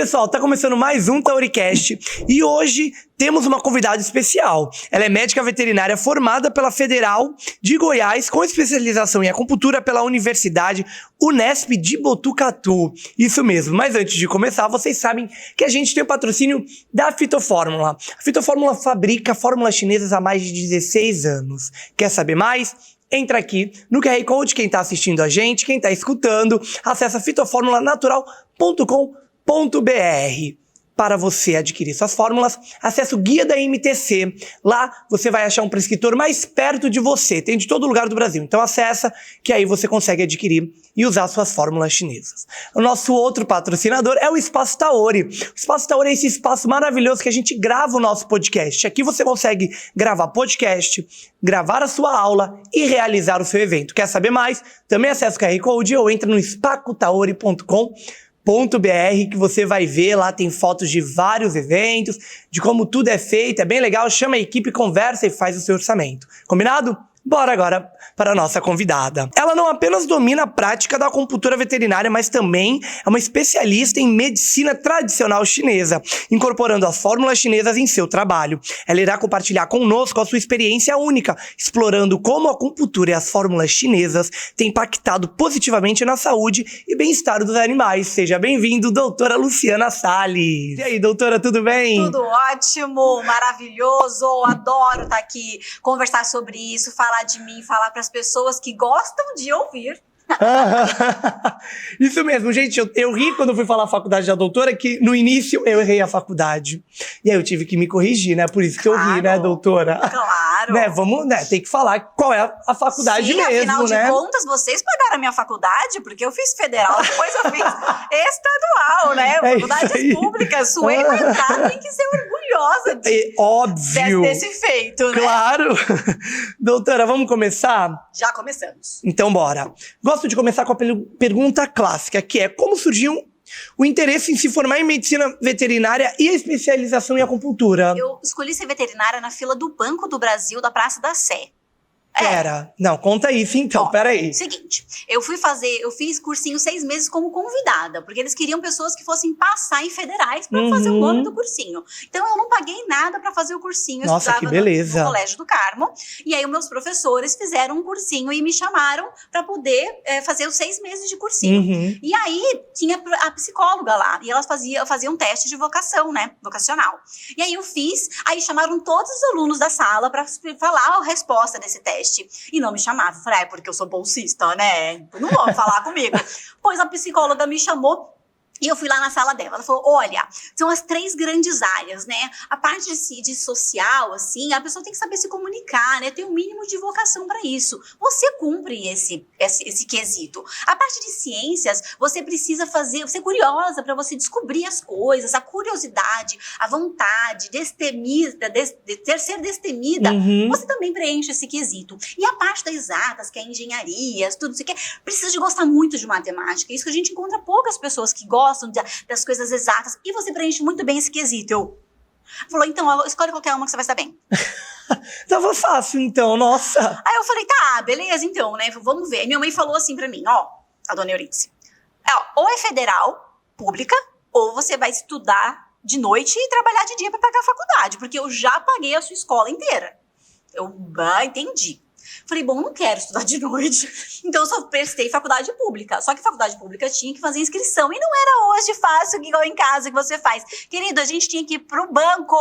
pessoal, tá começando mais um Tauricast e hoje temos uma convidada especial. Ela é médica veterinária formada pela Federal de Goiás com especialização em acupuntura pela Universidade Unesp de Botucatu. Isso mesmo, mas antes de começar, vocês sabem que a gente tem o patrocínio da Fitofórmula. A Fitofórmula fabrica fórmulas chinesas há mais de 16 anos. Quer saber mais? Entra aqui no QR Code, quem está assistindo a gente, quem está escutando, acessa fitoformulanatural.com.br. Para você adquirir suas fórmulas, acesse o Guia da MTC. Lá você vai achar um prescritor mais perto de você. Tem de todo lugar do Brasil. Então acessa, que aí você consegue adquirir e usar suas fórmulas chinesas. O nosso outro patrocinador é o Espaço Taori. O Espaço Taori é esse espaço maravilhoso que a gente grava o nosso podcast. Aqui você consegue gravar podcast, gravar a sua aula e realizar o seu evento. Quer saber mais? Também acessa o QR Code ou entra no spacotaori.com.br que você vai ver, lá tem fotos de vários eventos, de como tudo é feito, é bem legal, chama a equipe, conversa e faz o seu orçamento. Combinado? Bora agora para a nossa convidada. Ela não apenas domina a prática da acupuntura veterinária, mas também é uma especialista em medicina tradicional chinesa, incorporando as fórmulas chinesas em seu trabalho. Ela irá compartilhar conosco a sua experiência única, explorando como a acupuntura e as fórmulas chinesas têm impactado positivamente na saúde e bem-estar dos animais. Seja bem-vindo, doutora Luciana Salles. E aí, doutora, tudo bem? Tudo ótimo, maravilhoso, adoro estar aqui, conversar sobre isso, falar de mim, falar para as pessoas que gostam de ouvir. Isso mesmo, gente, eu ri quando fui falar a faculdade da doutora, que no início eu errei a faculdade. E aí eu tive que me corrigir, né? Por isso que eu ri, né, doutora? Claro. Né, vamos, né, tem que falar qual é a faculdade. Sim, mesmo, afinal né? de contas, vocês pagaram a minha faculdade, porque eu fiz federal, depois eu fiz estadual, né? Faculdades públicas, suei no entrar, tem que ser orgulhosa óbvio. desse feito, né? Claro. Doutora, vamos começar? Já começamos. Então, bora. Gosto de começar com a pergunta clássica, que é como surgiu o interesse em se formar em medicina veterinária e a especialização em acupuntura? Eu escolhi ser veterinária na fila do Banco do Brasil, da Praça da Sé. Pera, não, conta isso então, peraí. Seguinte, eu fiz cursinho 6 meses como convidada, porque eles queriam pessoas que fossem passar em federais para fazer o nome do cursinho. Então eu não paguei nada para fazer o cursinho. Nossa, que beleza. No Colégio do Carmo. E aí os meus professores fizeram um cursinho e me chamaram para poder fazer os 6 meses de cursinho. E aí tinha a psicóloga lá, e elas faziam um teste de vocação, né, vocacional. E aí eu fiz, aí chamaram todos os alunos da sala para falar a resposta desse teste. E não me chamava. Eu falei, porque eu sou bolsista, né? Não vão falar comigo. Pois a psicóloga me chamou e eu fui lá na sala dela. Ela falou, olha, são as 3 grandes áreas, né? A parte de social, assim, a pessoa tem que saber se comunicar, né? Tem um mínimo de vocação para isso. Você cumpre esse quesito. A parte de ciências, você precisa ser curiosa para você descobrir as coisas, a curiosidade, a vontade, ser destemida. Você também preenche esse quesito. E a parte das exatas, que é engenharias, tudo isso que precisa de gostar muito de matemática. Isso que a gente encontra poucas pessoas que gostam das coisas exatas, e você preenche muito bem esse quesito. Falou, então, escolhe qualquer uma que você vai estar bem. Tava fácil, então, nossa. Aí eu falei, tá, beleza, então, né, vamos ver. Minha mãe falou assim pra mim, ó, a dona Euridice, ou é federal, pública, ou você vai estudar de noite e trabalhar de dia pra pagar a faculdade, porque eu já paguei a sua escola inteira. Eu, entendi. Falei, bom, não quero estudar de noite, então eu só prestei faculdade pública. Só que faculdade pública tinha que fazer inscrição, e não era hoje fácil igual em casa que você faz. Querido, a gente tinha que ir pro banco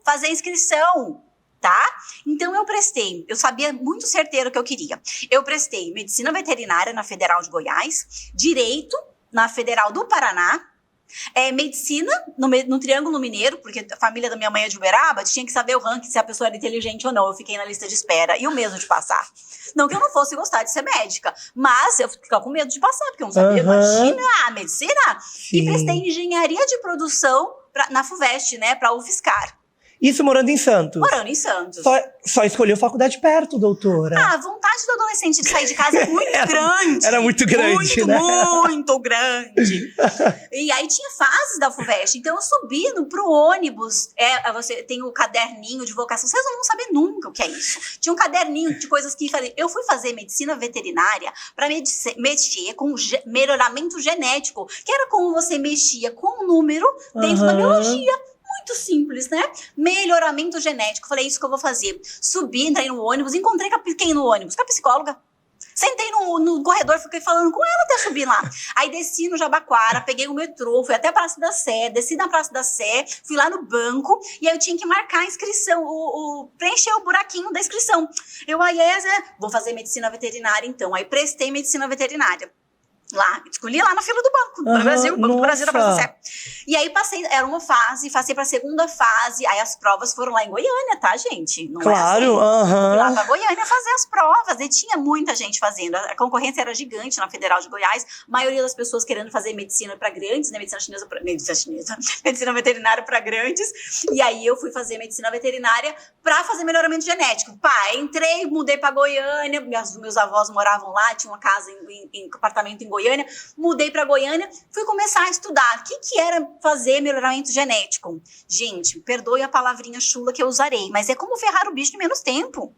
fazer inscrição, tá? Então eu prestei, eu sabia muito certeiro o que eu queria. Eu prestei medicina veterinária na Federal de Goiás, direito na Federal do Paraná, medicina no Triângulo Mineiro, porque a família da minha mãe é de Uberaba, tinha que saber o ranking se a pessoa era inteligente ou não. Eu fiquei na lista de espera e o medo de passar. Não que eu não fosse gostar de ser médica, mas eu ficava com medo de passar, porque eu não sabia, imagina, a medicina. Sim. E prestei engenharia de produção na FUVEST, né, pra UFSCar. Isso morando em Santos? Morando em Santos. Só escolheu faculdade perto, doutora. A vontade do adolescente de sair de casa é muito grande. Era muito grande, né? Muito grande. E aí tinha fases da FUVEST. Então eu subi pro ônibus. Você tem o caderninho de vocação. Vocês não vão saber nunca o que é isso. Tinha um caderninho de coisas que falei. Eu fui fazer medicina veterinária para mexer com melhoramento genético, que era como você mexia com um número dentro da biologia. Muito simples, né? Melhoramento genético. Falei, isso que eu vou fazer. Subi, entrei no ônibus, encontrei quem no ônibus? Com a psicóloga. Sentei no corredor, fiquei falando com ela até subir lá. Aí desci no Jabaquara, peguei o metrô, fui até a Praça da Sé, desci na Praça da Sé, fui lá no banco, e aí eu tinha que marcar a inscrição, preencher o buraquinho da inscrição. Vou fazer medicina veterinária então. Aí prestei medicina veterinária. Lá, escolhi lá na fila do banco, do Brasil, Banco do Brasil da Praça da Sé. E aí passei passei pra segunda fase, aí as provas foram lá em Goiânia, tá, gente? Não claro, Fui lá pra Goiânia fazer as provas, e tinha muita gente fazendo, a concorrência era gigante na Federal de Goiás, a maioria das pessoas querendo fazer medicina pra grandes, né, medicina veterinária pra grandes, e aí eu fui fazer medicina veterinária pra fazer melhoramento genético. Entrei, mudei pra Goiânia, meus avós moravam lá, tinha uma casa em apartamento em Goiânia, mudei para Goiânia, fui começar a estudar. O que era fazer melhoramento genético? Gente, perdoe a palavrinha chula que eu usarei, mas é como ferrar o bicho em menos tempo.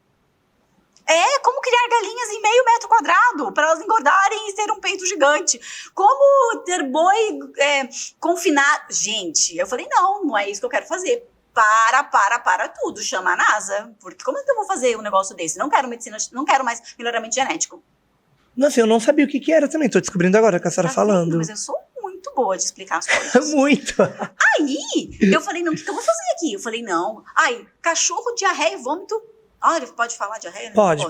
É como criar galinhas em meio metro quadrado para elas engordarem e ter um peito gigante. Como ter boi confinado. Gente, eu falei, não é isso que eu quero fazer. Para tudo, chama a NASA. Porque como é que eu vou fazer um negócio desse? Não quero medicina, não quero mais melhoramento genético. Nossa, eu não sabia o que era também. Tô descobrindo agora com a senhora falando. Mas eu sou muito boa de explicar as coisas. Muito. Aí, eu falei, não, o que eu vou fazer aqui? Eu falei, não. Cachorro, diarreia e vômito. Pode falar diarreia? Pode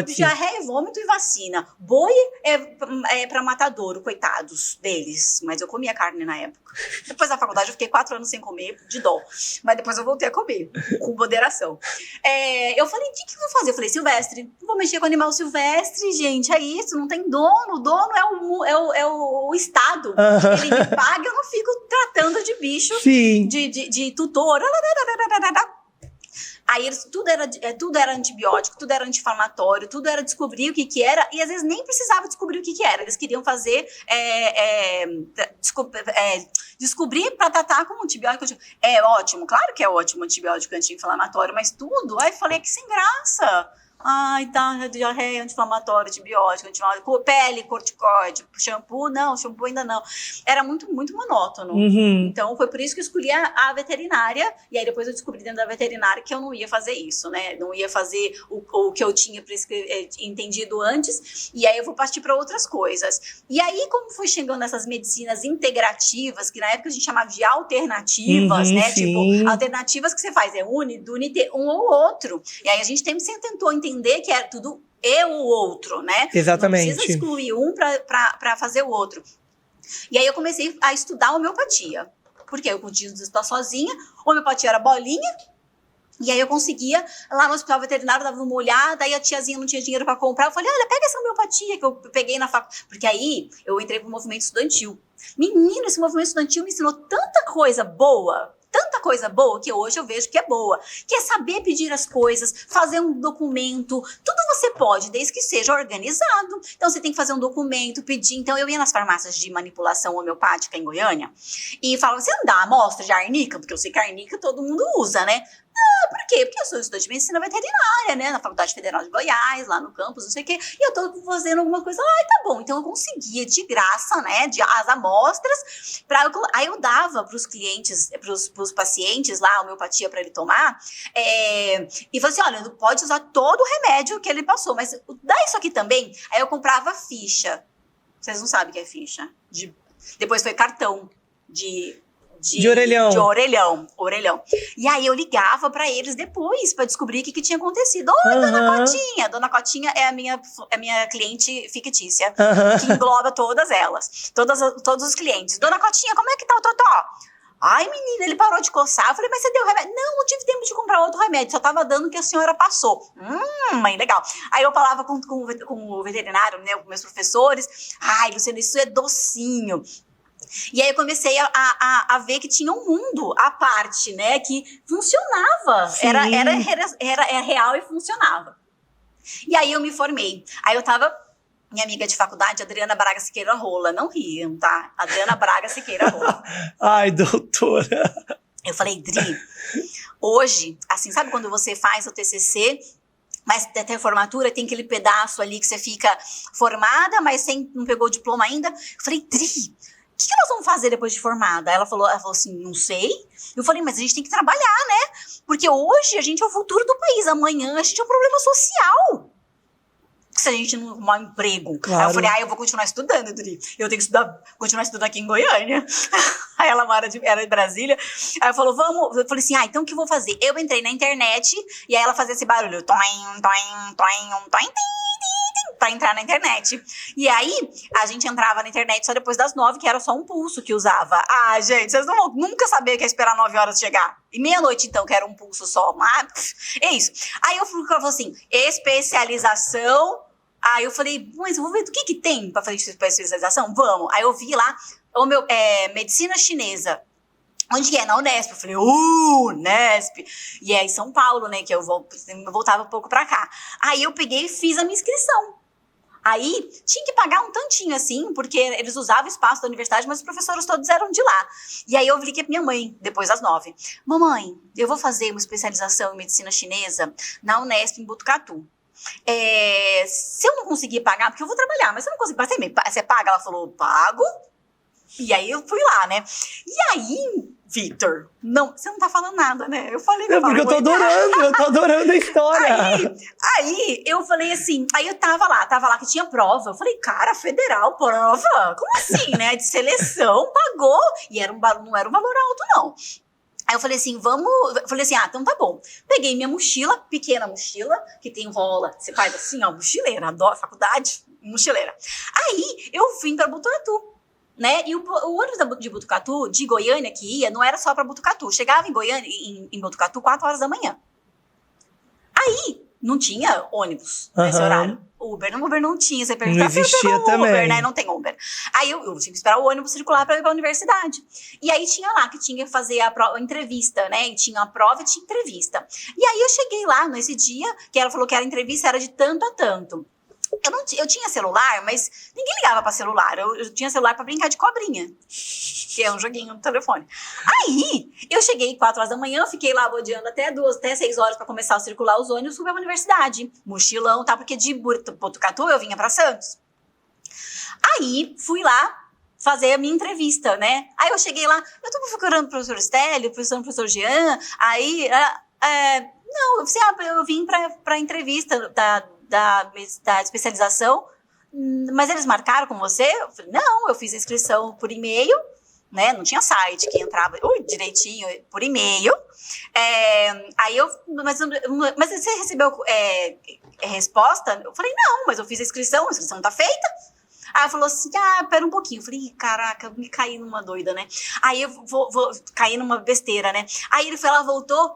sim. Diarreia, vômito e vacina. Boi é pra matadouro, coitados deles. Mas eu comia carne na época. Depois da faculdade eu fiquei 4 anos sem comer, de dó. Mas depois eu voltei a comer, com moderação. Eu falei, o que eu vou fazer? Eu falei, silvestre. Não vou mexer com animal silvestre, gente. É isso, não tem dono. O dono é o Estado. Ele me paga, eu não fico tratando de bicho. Sim. De tutor. Aí tudo era antibiótico, tudo era anti-inflamatório, tudo era descobrir o que era, e às vezes nem precisava descobrir o que era. Eles queriam fazer, descobrir para tratar com antibiótico. É ótimo, claro que é ótimo antibiótico anti-inflamatório, mas tudo, aí falei que sem graça. Diarreia, anti-inflamatório, antibiótico, pele, corticoide, shampoo ainda não. Era muito, muito monótono. Então, foi por isso que eu escolhi a veterinária, e aí depois eu descobri dentro da veterinária que eu não ia fazer isso, né? Não ia fazer o que eu tinha entendido antes, e aí eu vou partir para outras coisas. E aí, como foi chegando nessas medicinas integrativas, que na época a gente chamava de alternativas, né? Sim. Tipo, alternativas que você faz, une um ou outro. E aí a gente sempre tentou entender que era tudo eu ou outro, né? Exatamente. Não precisa excluir um para fazer o outro. E aí eu comecei a estudar homeopatia. Porque eu podia estar sozinha, homeopatia era bolinha, e aí eu conseguia, lá no hospital veterinário, dava uma olhada, aí a tiazinha não tinha dinheiro para comprar, eu falei, olha, pega essa homeopatia que eu peguei na faculdade. Porque aí eu entrei pro movimento estudantil. Menino, esse movimento estudantil me ensinou tanta coisa boa que hoje eu vejo que é boa, que é saber pedir as coisas, fazer um documento, tudo você pode, desde que seja organizado. Então você tem que fazer um documento, pedir. Então eu ia nas farmácias de manipulação homeopática em Goiânia e falava, você não dá amostra de arnica? Porque eu sei que a arnica todo mundo usa, né? Por quê? Porque eu sou estudante de medicina veterinária, né? Na Faculdade Federal de Goiás, lá no campus, não sei o quê. E eu tô fazendo alguma coisa. Tá bom. Então eu conseguia de graça, né? As amostras. Aí eu dava pros clientes, pros pacientes lá, a homeopatia pra ele tomar. E falei assim: olha, não pode usar todo o remédio que ele passou, mas dá isso aqui também. Aí eu comprava ficha. Vocês não sabem o que é ficha. Depois foi cartão de orelhão. De orelhão. E aí eu ligava pra eles depois pra descobrir o que tinha acontecido. Oi, Dona Cotinha. Dona Cotinha é a minha cliente fictícia, que engloba todas elas, todos os clientes. Dona Cotinha, como é que tá o Totó? Ai, menina, ele parou de coçar. Eu falei, mas você deu remédio? Não tive tempo de comprar outro remédio, só tava dando o que a senhora passou. Mãe, legal. Aí eu falava com o veterinário, né, com meus professores. Ai, Luciano, isso é docinho. E aí eu comecei a ver que tinha um mundo à parte, né? Que funcionava. Era real e funcionava. E aí eu me formei. Aí eu tava... Minha amiga de faculdade, Adriana Braga Siqueira Rola. Não riam, tá? Adriana Braga Siqueira Rola. Ai, doutora. Eu falei, Dri, hoje, assim, sabe quando você faz o TCC... Mas até formatura tem aquele pedaço ali que você fica formada, mas não pegou o diploma ainda. Eu falei, Dri, o que nós vamos fazer depois de formada? Ela falou assim, não sei. Eu falei, mas a gente tem que trabalhar, né? Porque hoje a gente é o futuro do país. Amanhã a gente é um problema social. Se a gente não arrumar um emprego. Claro. Aí eu falei, eu vou continuar estudando, Dri. Eu tenho que continuar estudando aqui em Goiânia. Aí ela era de Brasília. Aí ela falou, vamos. Eu falei assim, então o que eu vou fazer? Eu entrei na internet e aí ela fazia esse barulho. Toim, toim, toim, toim, pra entrar na internet. E aí, a gente entrava na internet só depois das 9, que era só um pulso que usava. Ah, gente, vocês não vão nunca saber que é esperar 9 horas chegar. E meia-noite, então, que era um pulso só. Mas, é isso. Aí eu falei assim, especialização. Aí eu falei, mas eu vou ver do que tem pra fazer especialização? Vamos. Aí eu vi lá, medicina chinesa. Onde que é? Na Unesp. Eu falei, Unesp. E é em São Paulo, né, que eu voltava um pouco pra cá. Aí eu peguei e fiz a minha inscrição. Aí tinha que pagar um tantinho assim, porque eles usavam o espaço da universidade, mas os professores todos eram de lá. E aí eu liguei pra minha mãe, depois das 9. Mamãe, eu vou fazer uma especialização em medicina chinesa na Unesp, em Botucatu. Se eu não conseguir pagar, porque eu vou trabalhar, mas se eu não conseguir pagar, você paga? Ela falou, pago. E aí eu fui lá, né? E aí, Victor, não, você não tá falando nada, né? Eu falei, não, porque eu tô adorando a história. Aí eu falei assim, aí eu tava lá que tinha prova. Eu falei, cara, federal, prova? Como assim, né? De seleção, pagou. E não era um valor alto, não. Aí eu falei assim, então tá bom. Peguei minha mochila, pequena mochila, que tem rola, você faz assim, mochileira, adoro faculdade, mochileira. Aí eu vim pra Botucatu. Né? E o ônibus de Botucatu, de Goiânia, que ia, não era só pra Botucatu. Chegava em Goiânia, em Botucatu, 4 horas da manhã. Aí, não tinha ônibus nesse horário. Uber não tinha. Você pergunta, não existia também. Uber, né? Não tem Uber. Aí eu tinha que esperar o ônibus circular pra ir pra universidade. E aí tinha lá que tinha que fazer a entrevista, né? E tinha a prova e tinha entrevista. E aí eu cheguei lá nesse dia, que ela falou que a entrevista era de tanto a tanto. Eu tinha celular, mas ninguém ligava pra celular. Eu tinha celular pra brincar de cobrinha, que é um joguinho no telefone. Aí, eu cheguei 4 horas da manhã, fiquei lá bodeando até 6 horas pra começar a circular os ônibus, fui pra universidade. Mochilão, tá? Porque de Botucatu eu vinha pra Santos. Aí, fui lá fazer a minha entrevista, né? Aí eu cheguei lá, eu tô procurando o professor Stélio, o professor Jean, aí... eu vim pra entrevista da especialização, mas eles marcaram com você? Eu falei, não, eu fiz a inscrição por e-mail, né? Não tinha site que entrava direitinho por e-mail. Aí mas você recebeu resposta? Eu falei, não, mas eu fiz a inscrição tá feita. Aí ela falou assim, pera um pouquinho. Eu falei, caraca, eu me caí numa doida, né? Aí eu vou cair numa besteira, né? Aí ela voltou,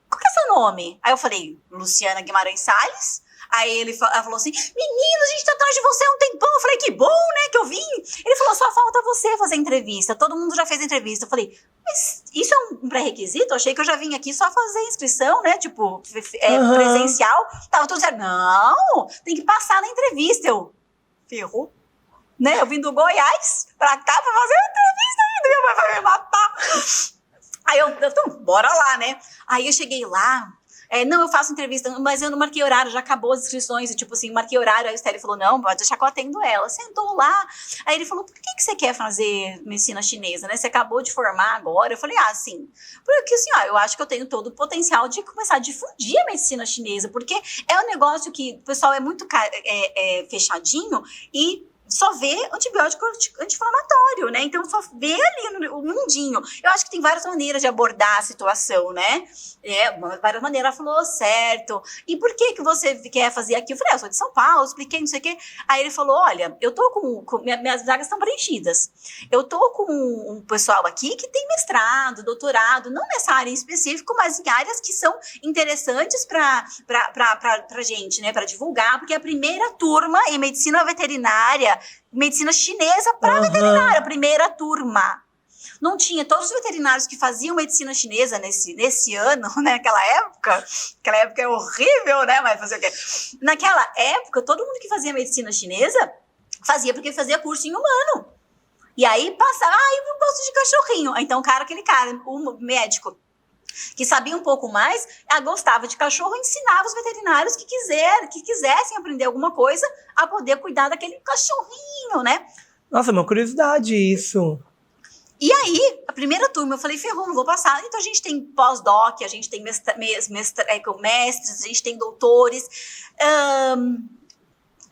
qual que é seu nome? Aí eu falei, Luciana Guimarães Salles. Aí ela falou assim, menino, a gente tá atrás de você há um tempão. Eu falei, que bom, né, que eu vim. Ele falou, só falta você fazer entrevista. Todo mundo já fez entrevista. Eu falei, mas isso é um pré-requisito? Eu achei que eu já vim aqui só fazer inscrição, né, tipo, presencial. Tava tudo certo. Não, tem que passar na entrevista. Eu, ferrou, né, eu vim do Goiás pra cá pra fazer uma entrevista ainda. Minha mãe vai me matar. Aí então, bora lá, né. Aí eu cheguei lá. Não, eu faço entrevista, mas eu não marquei horário, já acabou as inscrições, e tipo assim, marquei horário, aí o Stélio falou, não, pode deixar que eu atendo ela. Sentou lá, aí ele falou, por que você quer fazer medicina chinesa, né? Você acabou de formar agora. Eu falei, sim, porque assim, eu acho que eu tenho todo o potencial de começar a difundir a medicina chinesa, porque é um negócio que o pessoal é muito fechadinho e só vê antibiótico anti-inflamatório, né? Então, só vê ali no mundinho. Eu acho que tem várias maneiras de abordar a situação, né? Várias maneiras. Ela falou, certo. E por que você quer fazer aqui? Eu falei, eu sou de São Paulo, expliquei, não sei o quê. Aí ele falou, olha, eu tô minhas vagas estão preenchidas. Eu tô com um pessoal aqui que tem mestrado, doutorado, não nessa área em específico, mas em áreas que são interessantes pra gente, né? Pra divulgar, porque a primeira turma em medicina veterinária medicina chinesa para veterinária, primeira turma. Não tinha todos os veterinários que faziam medicina chinesa nesse ano, né? Aquela época é horrível, né? Mas fazer o quê? Naquela época, todo mundo que fazia medicina chinesa fazia porque fazia curso em humano. E aí passava, eu gosto de cachorrinho. Então, aquele cara, o médico que sabia um pouco mais, gostava de cachorro, ensinava os veterinários que quisessem aprender alguma coisa a poder cuidar daquele cachorrinho, né? Nossa, uma curiosidade isso. E aí, a primeira turma, eu falei, ferrou, não vou passar. Então, a gente tem pós-doc, a gente tem mestres, a gente tem doutores.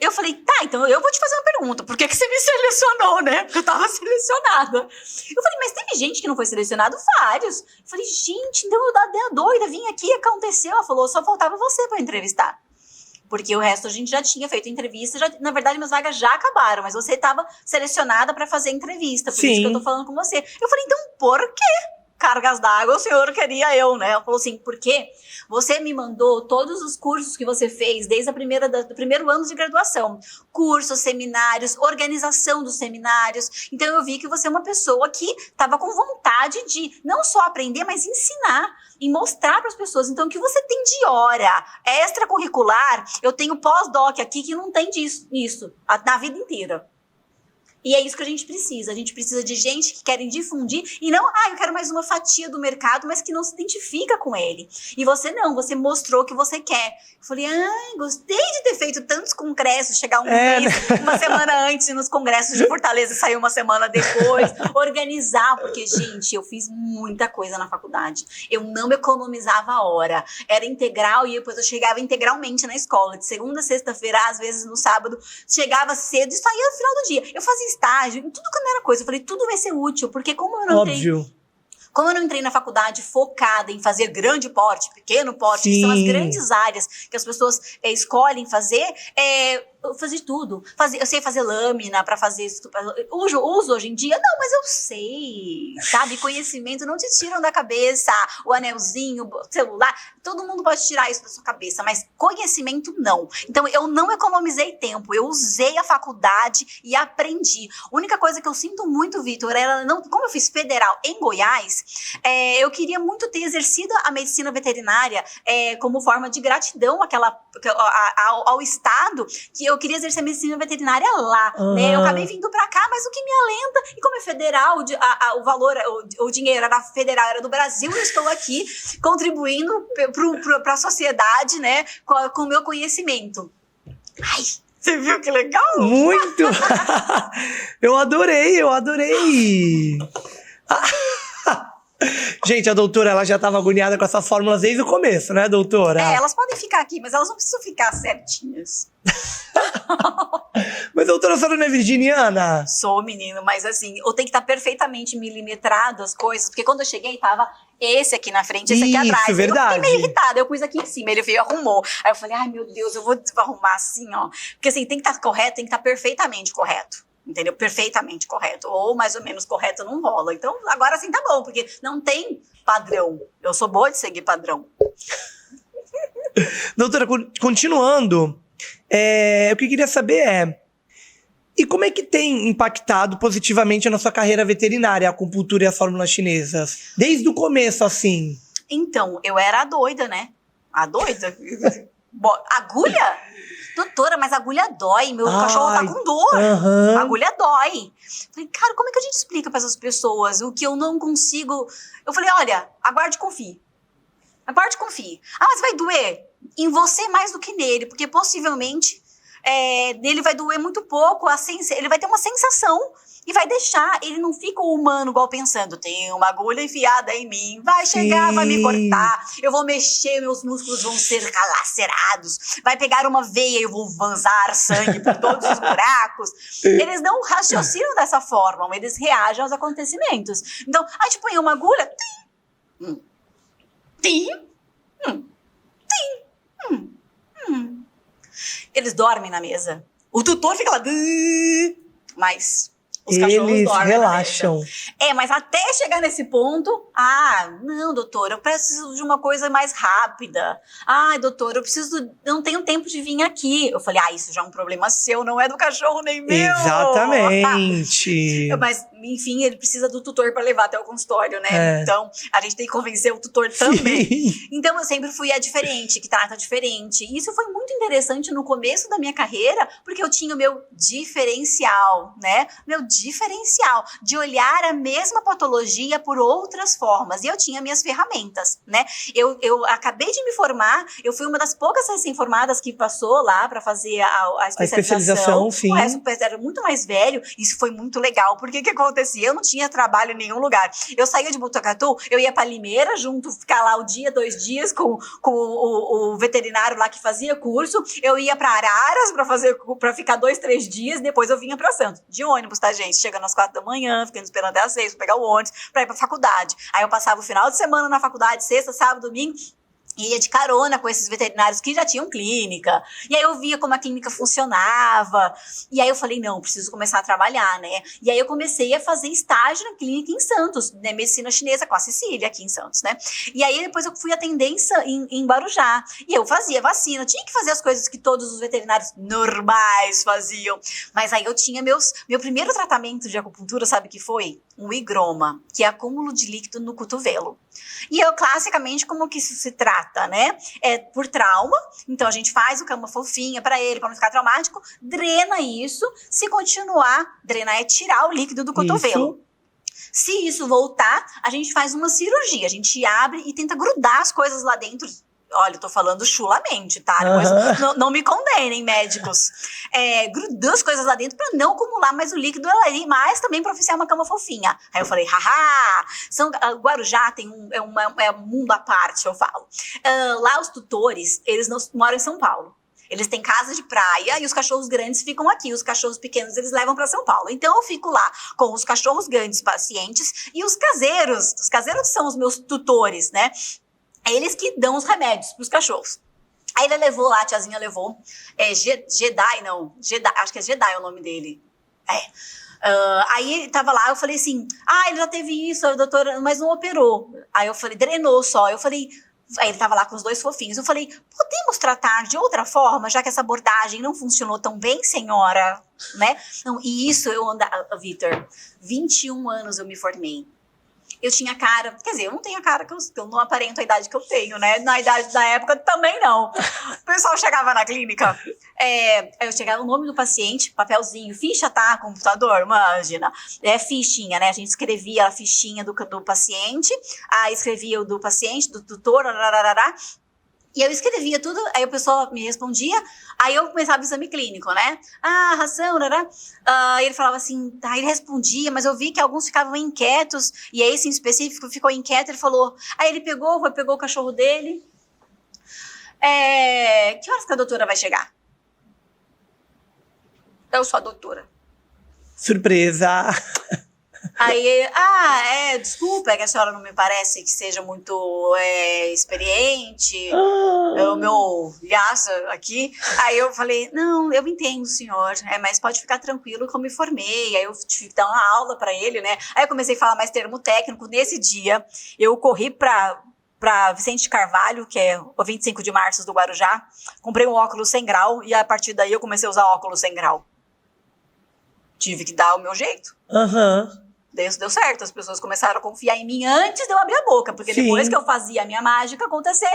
Eu falei, tá, então eu vou te fazer uma pergunta. Por que você me selecionou, né? Porque eu tava selecionada. Eu falei, mas teve gente que não foi selecionado? Vários. Eu falei, gente, então eu dei a doida, vim aqui, aconteceu. Ela falou, só faltava você pra entrevistar. Porque o resto a gente já tinha feito entrevista. Na verdade, minhas vagas já acabaram. Mas você estava selecionada para fazer entrevista. Por isso que eu tô falando com você. Eu falei, então por quê? Cargas d'água, o senhor queria eu, né? Ela falou assim, por quê? Você me mandou todos os cursos que você fez desde do primeiro ano de graduação. Cursos, seminários, organização dos seminários. Então eu vi que você é uma pessoa que estava com vontade de não só aprender, mas ensinar e mostrar para as pessoas. Então o que você tem de hora extracurricular, eu tenho pós-doc aqui que não tem isso na vida inteira. E é isso que a gente precisa. A gente precisa de gente que querem difundir e não, eu quero mais uma fatia do mercado, mas que não se identifica com ele. E você não, você mostrou que você quer. Eu falei, gostei de ter feito tantos congressos, chegar uma semana antes nos congressos de Fortaleza e sair uma semana depois, organizar, porque, gente, eu fiz muita coisa na faculdade. Eu não economizava a hora. Era integral e depois eu chegava integralmente na escola, de segunda a sexta-feira, às vezes no sábado, chegava cedo e saía no final do dia. Eu fazia estágio, em tudo quando era coisa. Eu falei, tudo vai ser útil, porque como eu não entrei na faculdade focada em fazer grande porte, pequeno porte, que são as grandes áreas que as pessoas escolhem fazer, eu fazia tudo. Eu sei fazer lâmina para fazer isso. Uso hoje em dia? Não, mas eu sei, sabe? Conhecimento não te tiram da cabeça. O anelzinho, o celular, todo mundo pode tirar isso da sua cabeça, mas conhecimento não. Então, eu não economizei tempo. Eu usei a faculdade e aprendi. A única coisa que eu sinto muito, Vitor, como eu fiz federal em Goiás, eu queria muito ter exercido a medicina veterinária como forma de gratidão ao Estado, que eu queria exercer a medicina veterinária lá, né? Eu acabei vindo pra cá, mas o que me alenta, e como é federal, o valor, o dinheiro era federal, era do Brasil, eu estou aqui contribuindo pra sociedade, né? Com o meu conhecimento. Ai, você viu que legal? Muito! Eu adorei! Gente, a doutora, ela já estava agoniada com essas fórmulas desde o começo, né, doutora? Elas podem ficar aqui, mas elas não precisam ficar certinhas. Mas, doutora, a senhora não é virginiana? Sou, menino, mas assim, eu tenho que estar perfeitamente milimetrado as coisas, porque quando eu cheguei, tava esse aqui na frente, esse aqui atrás. Isso, verdade. Eu fiquei meio irritada, eu pus aqui em cima, ele veio e arrumou. Aí eu falei, ai meu Deus, eu vou arrumar assim, ó. Porque assim, tem que estar correto, tem que estar perfeitamente correto. Entendeu? Perfeitamente correto. Ou mais ou menos correto não rola. Então, agora sim tá bom, porque não tem padrão. Eu sou boa de seguir padrão. Doutora, continuando, o que eu queria saber e como é que tem impactado positivamente a nossa carreira veterinária, a acupuntura e as fórmulas chinesas? Desde o começo, assim. Então, eu era a doida, né? A doida? Agulha? Doutora, mas a agulha dói. Meu cachorro tá com dor. A agulha dói. Falei, cara, como é que a gente explica para essas pessoas o que eu não consigo? Eu falei, olha, aguarde e confie. Aguarde e confie. Mas vai doer em você mais do que nele, porque possivelmente nele vai doer muito pouco. Ele vai ter uma sensação e vai deixar. Ele não fica humano igual pensando, tem uma agulha enfiada em mim, vai chegar, vai me cortar, eu vou mexer, meus músculos vão ser lacerados, vai pegar uma veia e eu vou vazar sangue por todos os buracos. Eles não raciocinam dessa forma, eles reagem aos acontecimentos. Então, a gente põe uma agulha, eles dormem na mesa. O tutor fica lá, mas os cachorros eles dormem relaxam. Mas até chegar nesse ponto, Não, doutor, eu preciso de uma coisa mais rápida. Ai, doutor, eu não tenho tempo de vir aqui. Eu falei, isso já é um problema seu, não é do cachorro nem meu. Exatamente. Mas, enfim, ele precisa do tutor para levar até o consultório, né? Então, a gente tem que convencer o tutor também. Então, eu sempre fui a diferente, que trata diferente. E isso foi muito interessante no começo da minha carreira, porque eu tinha o meu diferencial, né? Meu diferencial de olhar a mesma patologia por outras formas. E eu tinha minhas ferramentas, né? Eu acabei de me formar, eu fui uma das poucas recém-formadas que passou lá para fazer a especialização. Sim. O resto era muito mais velho. Isso foi muito legal. Porque o que acontecia? Eu não tinha trabalho em nenhum lugar. Eu saía de Botucatu, eu ia para Limeira junto, ficar lá 2 dias com o veterinário lá que fazia curso. Eu ia para Araras para ficar 2, 3 dias. Depois eu vinha para Santos. De ônibus, tá, gente? Chegando às 4 da manhã, ficando esperando até às 6 para pegar o ônibus para ir para faculdade. Aí eu passava o final de semana na faculdade, sexta, sábado, domingo, ia de carona com esses veterinários que já tinham clínica. E aí eu via como a clínica funcionava. E aí eu falei, não, preciso começar a trabalhar, né? E aí eu comecei a fazer estágio na clínica em Santos, né? Medicina chinesa com a Cecília aqui em Santos, né? E aí depois eu fui atender em Guarujá. E eu fazia vacina, tinha que fazer as coisas que todos os veterinários normais faziam. Mas aí eu tinha meu primeiro tratamento de acupuntura, sabe o que foi? Um higroma, que é acúmulo de líquido no cotovelo. E eu, classicamente, como que isso se trata, né? É por trauma, então a gente faz o cama fofinha para ele, para não ficar traumático, drena isso, se continuar, drenar é tirar o líquido do cotovelo. Se isso voltar, a gente faz uma cirurgia, a gente abre e tenta grudar as coisas lá dentro. Olha, eu tô falando chulamente, tá? Depois não me condenem, médicos. Grudando as coisas lá dentro pra não acumular mais o líquido ali, mas também pra oficiar uma cama fofinha. Aí eu falei, Guarujá tem um mundo à parte, eu falo. Lá os tutores, eles não moram em São Paulo. Eles têm casa de praia e os cachorros grandes ficam aqui. Os cachorros pequenos eles levam para São Paulo. Então eu fico lá com os cachorros grandes pacientes e os caseiros. Os caseiros são os meus tutores, né? É eles que dão os remédios pros cachorros. Aí ele levou lá, a tiazinha levou. Jedi, acho que é Jedi o nome dele. Aí tava lá, eu falei assim, ele já teve isso, doutora, mas não operou. Aí eu falei, drenou só. Aí ele tava lá com os 2 fofinhos. Eu falei, podemos tratar de outra forma, já que essa abordagem não funcionou tão bem, senhora? Né? Não, e isso Vitor, 21 anos eu me formei. Eu tinha cara, quer dizer, eu não tenho a cara que eu não aparento a idade que eu tenho, né? Na idade da época também não. O pessoal chegava na clínica, eu chegava o nome do paciente, papelzinho, ficha, tá? Computador, imagina. Fichinha, né? A gente escrevia a fichinha do paciente, aí escrevia o do paciente, do tutor, e eu escrevia tudo, aí o pessoal me respondia, aí eu começava o exame clínico, né? Ração, ele falava assim, ele respondia, mas eu vi que alguns ficavam inquietos, e esse em específico ficou inquieto, ele falou, aí ele pegou o cachorro dele, que horas que a doutora vai chegar? Eu sou a doutora. Surpresa! Aí, desculpa, é que a senhora não me parece que seja muito experiente, o meu lhaço aqui. Aí eu falei, não, eu entendo, senhor, mas pode ficar tranquilo que eu me formei. Aí eu tive que dar uma aula pra ele, né? Aí eu comecei a falar mais termo técnico. Nesse dia, eu corri pra Vicente Carvalho, que é o 25 de março do Guarujá, comprei um óculos sem grau e a partir daí eu comecei a usar óculos sem grau. Tive que dar o meu jeito. Deu certo, as pessoas começaram a confiar em mim antes de eu abrir a boca, porque depois que eu fazia a minha mágica acontecer,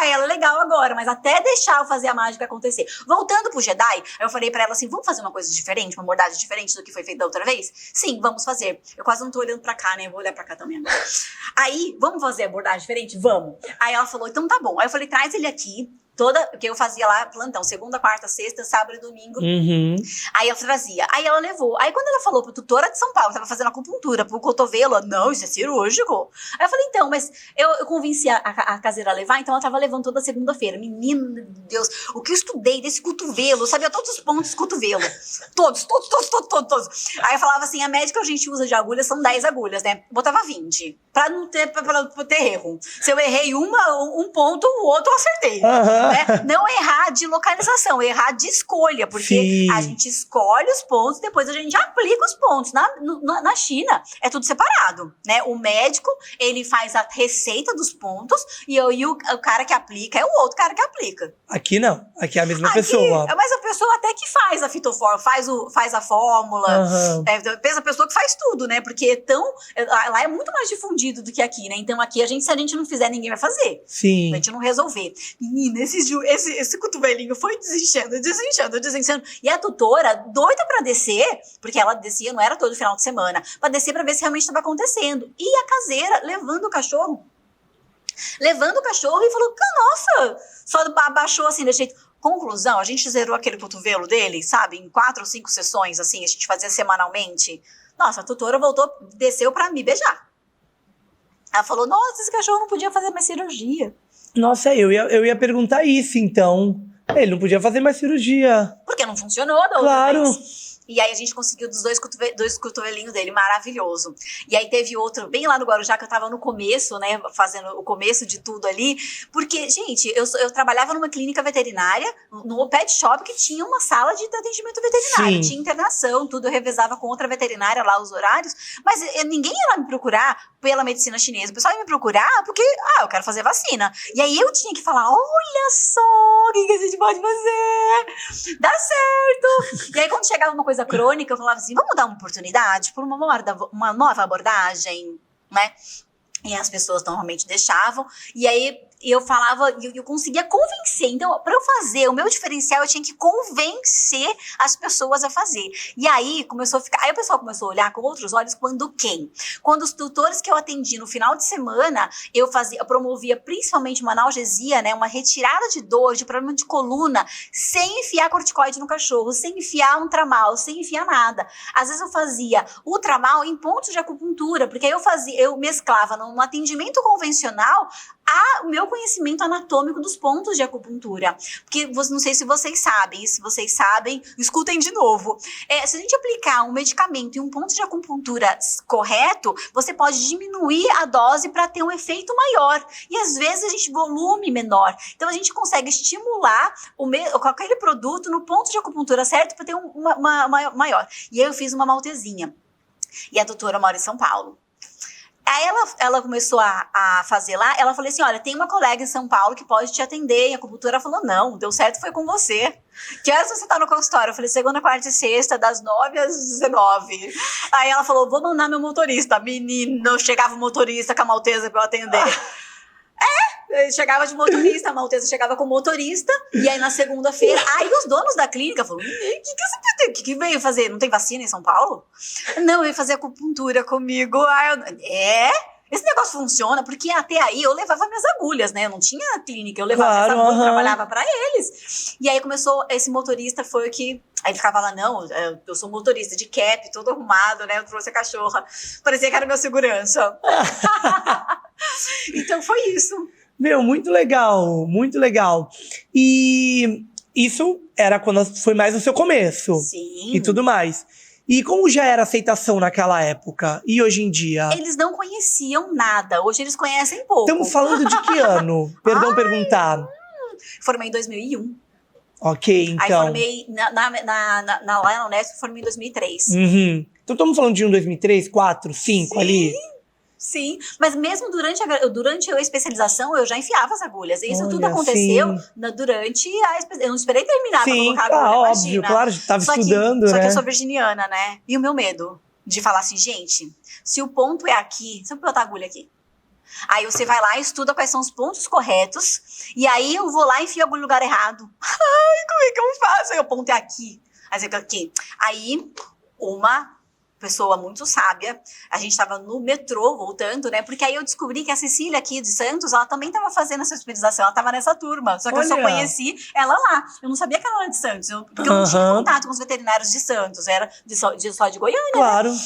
ela é legal agora, mas até deixar eu fazer a mágica acontecer. Voltando pro Jedi, eu falei pra ela assim, vamos fazer uma coisa diferente, uma abordagem diferente do que foi feito da outra vez? Sim, vamos fazer. Eu quase não tô olhando pra cá, né, eu vou olhar pra cá também agora. Aí, vamos fazer a abordagem diferente? Vamos. Aí ela falou, então tá bom. Aí eu falei, traz ele aqui, que eu fazia lá plantão, segunda, quarta, sexta, sábado e domingo. Aí eu trazia. Aí ela levou. Aí quando ela falou pra tutora de São Paulo, tava fazendo acupuntura pro cotovelo, não, isso é cirúrgico. Aí eu falei, então, mas eu convenci a caseira a levar, então ela tava levando toda segunda-feira. Menino de Deus, o que eu estudei desse cotovelo, sabia todos os pontos do cotovelo. Todos. Aí eu falava assim, a médica a gente usa de agulhas, são 10 agulhas, né? Botava 20, pra não ter erro. Se eu errei um ponto, o outro eu acertei. né? Não errar de localização, errar de escolha, porque Sim. a gente escolhe os pontos, depois a gente aplica os pontos. Na China, é tudo separado, né? O médico, ele faz a receita dos pontos e o cara que aplica é o outro cara que aplica. Aqui não, aqui é a mesma pessoa. Mas a pessoa até que faz a fitoforma, faz a fórmula, pensa a pessoa que faz tudo, né? Porque lá é muito mais difundido do que aqui, né? Então aqui, se a gente não fizer, ninguém vai fazer. Sim. A gente não resolver. Menina, esse cotovelinho foi desinchando. E a tutora, doida pra descer, porque ela descia, não era todo final de semana, pra descer pra ver se realmente estava acontecendo. E a caseira levando o cachorro e falou, nossa, só abaixou assim, desse jeito. Conclusão, a gente zerou aquele cotovelo dele, sabe? Em 4 ou 5 sessões, assim, a gente fazia semanalmente. Nossa, a tutora desceu pra me beijar. Ela falou, nossa, esse cachorro não podia fazer mais cirurgia. Nossa, eu ia perguntar isso, então. Ele não podia fazer mais cirurgia. Porque não funcionou da outra vez. E aí a gente conseguiu dos dois cotovelinhos dele, maravilhoso. E aí teve outro, bem lá no Guarujá, que eu tava no começo, né, fazendo o começo de tudo ali. Porque, gente, eu trabalhava numa clínica veterinária, no pet shop, que tinha uma sala de atendimento veterinário. Sim. Tinha internação, tudo, eu revezava com outra veterinária lá, os horários. Mas ninguém ia lá me procurar pela medicina chinesa. O pessoal ia me procurar porque, eu quero fazer vacina. E aí eu tinha que falar, olha só, o que a gente pode fazer? Dá certo! E aí quando chegava uma coisa crônica, eu falava assim, vamos dar uma oportunidade por uma nova abordagem, né? E as pessoas normalmente deixavam. E aí eu falava, eu conseguia convencer. Então, para eu fazer o meu diferencial, eu tinha que convencer as pessoas a fazer. E aí começou a ficar. Aí o pessoal começou a olhar com outros olhos quando os tutores que eu atendi no final de semana, eu promovia principalmente uma analgesia, né? Uma retirada de dor, de problema de coluna, sem enfiar corticoide no cachorro, sem enfiar um tramal, sem enfiar nada. Às vezes eu fazia o tramal em pontos de acupuntura, porque aí eu mesclava num atendimento convencional o meu conhecimento anatômico dos pontos de acupuntura. Porque não sei se vocês sabem, escutem de novo. Se a gente aplicar um medicamento em um ponto de acupuntura correto, você pode diminuir a dose para ter um efeito maior. E às vezes a gente volume menor. Então a gente consegue estimular com aquele produto no ponto de acupuntura certo para ter uma maior. E aí eu fiz uma maltezinha. E a doutora mora em São Paulo. Aí ela começou a fazer lá, ela falou assim, olha, tem uma colega em São Paulo que pode te atender. E a acupuntura falou, não, deu certo, foi com você. Que horas você tá no consultório? Eu falei, segunda, quarta e sexta, das 9 às 19. Aí ela falou, vou mandar meu motorista. Menino, chegava o motorista com a maltesa pra eu atender. Chegava de motorista, a maltesa chegava com motorista, e aí na segunda-feira, aí os donos da clínica falaram, o que veio fazer? Não tem vacina em São Paulo? Não, veio fazer acupuntura comigo. Esse negócio funciona, porque até aí eu levava minhas agulhas, né? Eu não tinha clínica, eu levava minhas agulhas, trabalhava pra eles. E aí começou, esse motorista foi o que... Aí ele ficava lá, não, eu sou motorista de cap, todo arrumado, né? Eu trouxe a cachorra. Parecia que era meu segurança. Então foi isso. Meu, muito legal, muito legal. E isso era quando foi mais no seu começo. Sim. E tudo mais. E como já era a aceitação naquela época? E hoje em dia? Eles não conheciam nada. Hoje eles conhecem pouco. Estamos falando de que ano? Perdão perguntar. Formei em 2001. Ok, então. Aí formei lá na Unesp, formei em 2003. Uhum. Então estamos falando de 2003, 4, 5 ali? Sim, mas mesmo durante a especialização, eu já enfiava as agulhas. E isso tudo aconteceu durante eu não esperei terminar pra colocar a agulha, óbvio, imagina. claro, estava estudando, Só né? que eu sou virginiana, né? E o meu medo de falar assim, gente, se o ponto é aqui, se eu botar a agulha aqui. Aí você vai lá e estuda quais são os pontos corretos, e aí eu vou lá e enfio a agulha no lugar errado. Ai, como é que eu faço? Aí o ponto é aqui. Aí você fica aqui. Aí, uma pessoa muito sábia, a gente tava no metrô voltando, né? Porque aí eu descobri que a Cecília aqui de Santos, ela também tava fazendo essa especialização, ela tava nessa turma, só que eu só conheci ela lá. Eu não sabia que ela era de Santos, porque eu não tinha contato com os veterinários de Santos, era só de Goiânia, claro. né?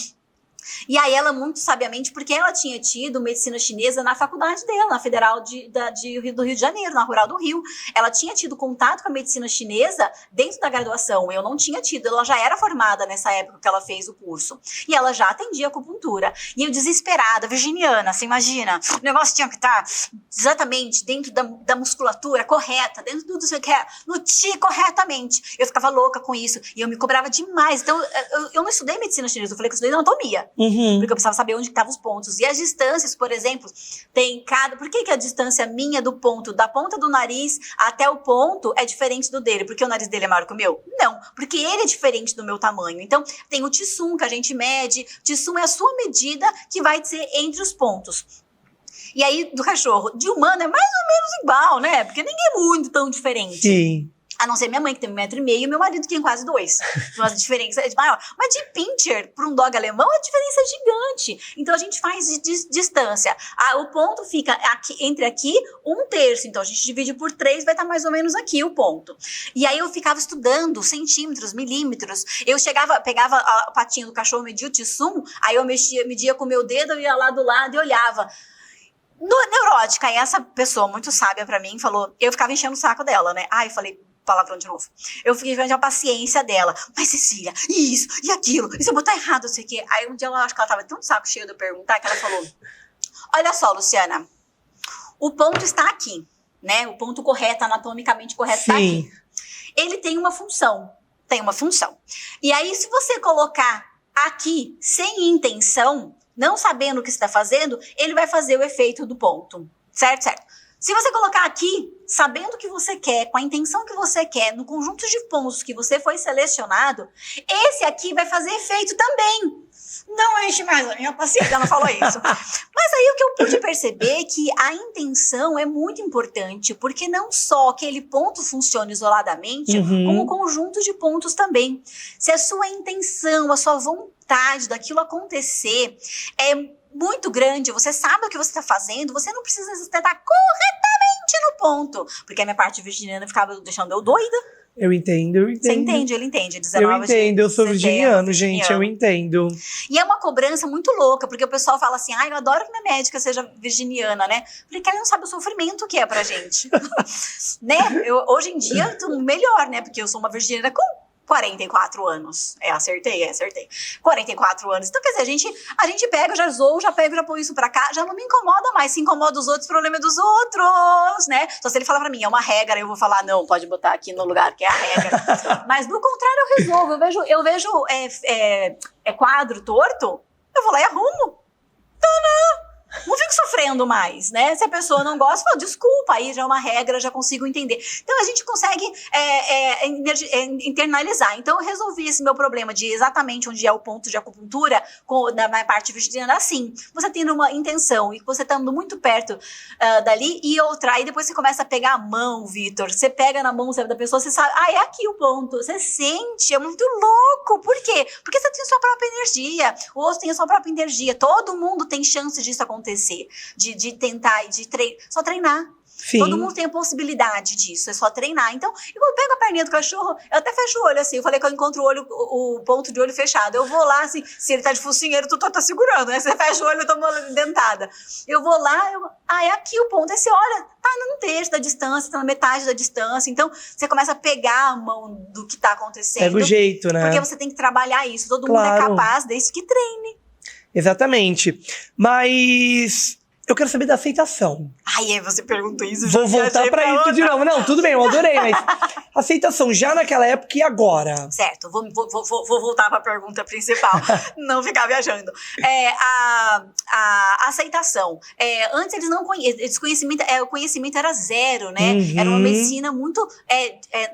E aí ela, muito sabiamente, porque ela tinha tido medicina chinesa na faculdade dela, na Federal do Rio de Janeiro, na Rural do Rio. Ela tinha tido contato com a medicina chinesa dentro da graduação. Eu não tinha tido, ela já era formada nessa época que ela fez o curso. E ela já atendia acupuntura. E eu desesperada, virginiana, você imagina, o negócio tinha que estar exatamente dentro da musculatura correta, dentro do que quer, no ti corretamente. Eu ficava louca com isso. E eu me cobrava demais. Então, eu não estudei medicina chinesa, eu falei que eu estudei anatomia. Porque eu precisava saber onde estavam os pontos. E as distâncias, por exemplo, tem cada... Por que a distância minha do ponto, da ponta do nariz até o ponto, é diferente do dele? Porque o nariz dele é maior que o meu? Não, porque ele é diferente do meu tamanho. Então, tem o Tissum, que a gente mede. Tissum é a sua medida que vai ser entre os pontos. E aí, do cachorro. De humano é mais ou menos igual, né? Porque ninguém é muito tão diferente. Sim. A não ser minha mãe, que tem 1,5 m, e meu marido, que tem quase 2. Então, a diferença é maior. Mas de pincher para um dog alemão, a diferença é gigante. Então, a gente faz de distância. O ponto fica entre aqui, 1/3. Então, a gente divide por 3, vai estar mais ou menos aqui o ponto. E aí, eu ficava estudando centímetros, milímetros. Eu pegava a patinha do cachorro, media o Tissum, aí eu media com o meu dedo, eu ia lá do lado e olhava. Neurótica, aí essa pessoa muito sábia pra mim falou, eu ficava enchendo o saco dela, né? Eu falei, palavrão de novo. Eu fiquei vendo a paciência dela. Mas, Cecília, isso, e aquilo, e se eu botar errado, não sei o quê. Aí um dia eu acho que ela tava tão de saco cheio de eu perguntar que ela falou, olha só, Luciana, o ponto está aqui, né? O ponto correto, anatomicamente correto, está aqui. Ele tem uma função. E aí, se você colocar aqui sem intenção, não sabendo o que você está fazendo, ele vai fazer o efeito do ponto. Certo? Se você colocar aqui, sabendo o que você quer, com a intenção que você quer, no conjunto de pontos que você foi selecionado, esse aqui vai fazer efeito também. Não enche mais a minha paciência, ela falou isso. Mas aí o que eu pude perceber é que a intenção é muito importante, porque não só aquele ponto funciona isoladamente, como o conjunto de pontos também. Se a sua intenção, a sua vontade daquilo acontecer é muito grande, você sabe o que você está fazendo, você não precisa estar corretamente no ponto, porque a minha parte virginiana ficava deixando eu doida. Eu entendo. Você entende, ele entende. 19 eu entendo, eu sou virginiano, gente, eu entendo. E é uma cobrança muito louca, porque o pessoal fala assim, eu adoro que minha médica seja virginiana, né? Porque ela não sabe o sofrimento que é pra gente. Né? Hoje em dia, melhor, né? Porque eu sou uma virginiana com 44 anos. Acertei. 44 anos. Então, quer dizer, a gente pega, já zoou, já põe isso pra cá, já não me incomoda mais. Se incomoda os outros, o problema é dos outros, né? Então, se ele falar pra mim, é uma regra, eu vou falar, não, pode botar aqui no lugar que é a regra. Mas, do contrário, eu resolvo. Eu vejo quadro torto, eu vou lá e arrumo. Não fico sofrendo mais, né? Se a pessoa não gosta, fala, desculpa, aí já é uma regra, já consigo entender. Então, a gente consegue internalizar. Então, eu resolvi esse meu problema de exatamente onde é o ponto de acupuntura, na minha parte virginiana, assim. Você tendo uma intenção e você estando muito perto dali, e outra, aí depois você começa a pegar a mão, Vitor. Você pega na mão da pessoa, você sabe, é aqui o ponto. Você sente, é muito louco. Por quê? Porque você tem a sua própria energia, o outro tem a sua própria energia. Todo mundo tem chance disso acontecer, de tentar e só treinar. Sim. Todo mundo tem a possibilidade disso, é só treinar. Então, eu pego a perninha do cachorro, eu até fecho o olho assim, eu falei que eu encontro o ponto de olho fechado. Eu vou lá, assim, se ele tá de focinheiro, tu tá segurando, né? Você fecha o olho, eu tô dentada. Eu vou lá, é aqui o ponto. Aí você olha, tá num terço da distância, tá na metade da distância. Então, você começa a pegar a mão do que tá acontecendo. Pega o jeito, né? Porque você tem que trabalhar isso. Todo mundo é capaz, desde que treine. Exatamente. Mas eu quero saber da aceitação. Você perguntou isso. Vou voltar pra isso de novo. Não, tudo bem, eu adorei, mas aceitação já naquela época e agora? Certo, vou voltar pra pergunta principal. Não ficar viajando. A aceitação. Antes eles não conheciam, o conhecimento era zero, né? Era uma medicina muito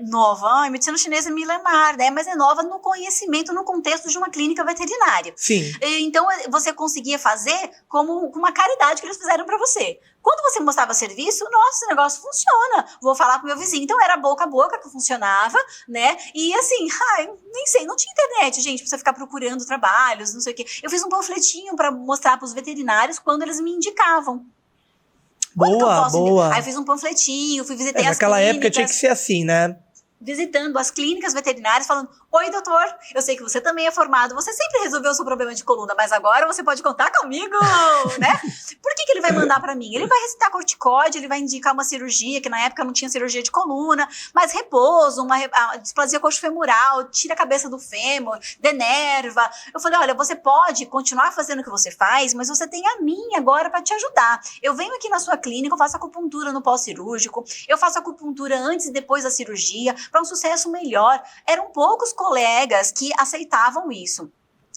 nova. A medicina chinesa é milenar, né? Mas é nova no conhecimento, no contexto de uma clínica veterinária. Sim. Então, você conseguia fazer como uma caridade que eles fizeram pra você. Quando você mostrava serviço, nossa, esse negócio funciona. Vou falar com meu vizinho. Então, era boca a boca que funcionava, né? E assim, nem sei, não tinha internet, gente, pra você ficar procurando trabalhos, não sei o quê. Eu fiz um panfletinho pra mostrar pros veterinários quando eles me indicavam. Boa. Aí eu fiz um panfletinho, fui visitar as clínicas. Naquela época tinha que ser assim, né? visitando as clínicas veterinárias, falando: oi, doutor, eu sei que você também é formado, você sempre resolveu o seu problema de coluna, mas agora você pode contar comigo, né? Por que ele vai mandar pra mim? Ele vai recitar corticóide, ele vai indicar uma cirurgia, que na época não tinha cirurgia de coluna, mas repouso, uma displasia coxofemoral, tira a cabeça do fêmur, denerva. Eu falei: olha, você pode continuar fazendo o que você faz, mas você tem a mim agora pra te ajudar. Eu venho aqui na sua clínica, eu faço acupuntura no pós-cirúrgico, eu faço acupuntura antes e depois da cirurgia, para um sucesso melhor. Eram poucos colegas que aceitavam isso.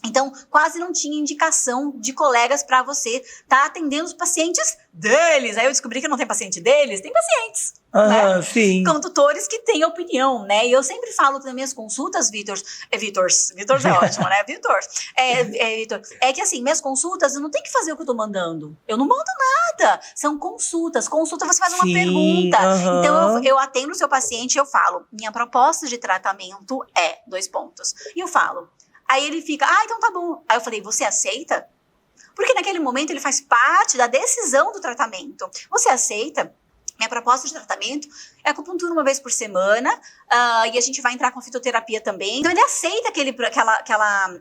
Então, quase não tinha indicação de colegas para você estar atendendo os pacientes deles. Aí eu descobri que não tem paciente deles, tem pacientes. Né? Sim. Com tutores que têm opinião, né? E eu sempre falo nas minhas consultas, Vitor é ótimo, né? Vitor, é que assim, minhas consultas, eu não tenho que fazer o que eu tô mandando. Eu não mando nada. São consultas. Consulta, você faz uma pergunta. Então, eu atendo o seu paciente e eu falo: minha proposta de tratamento é... E eu falo. Aí ele fica: então tá bom. Aí eu falei: você aceita? Porque naquele momento ele faz parte da decisão do tratamento. Você aceita? Minha proposta de tratamento é acupuntura uma vez por semana, e a gente vai entrar com fitoterapia também. Então ele aceita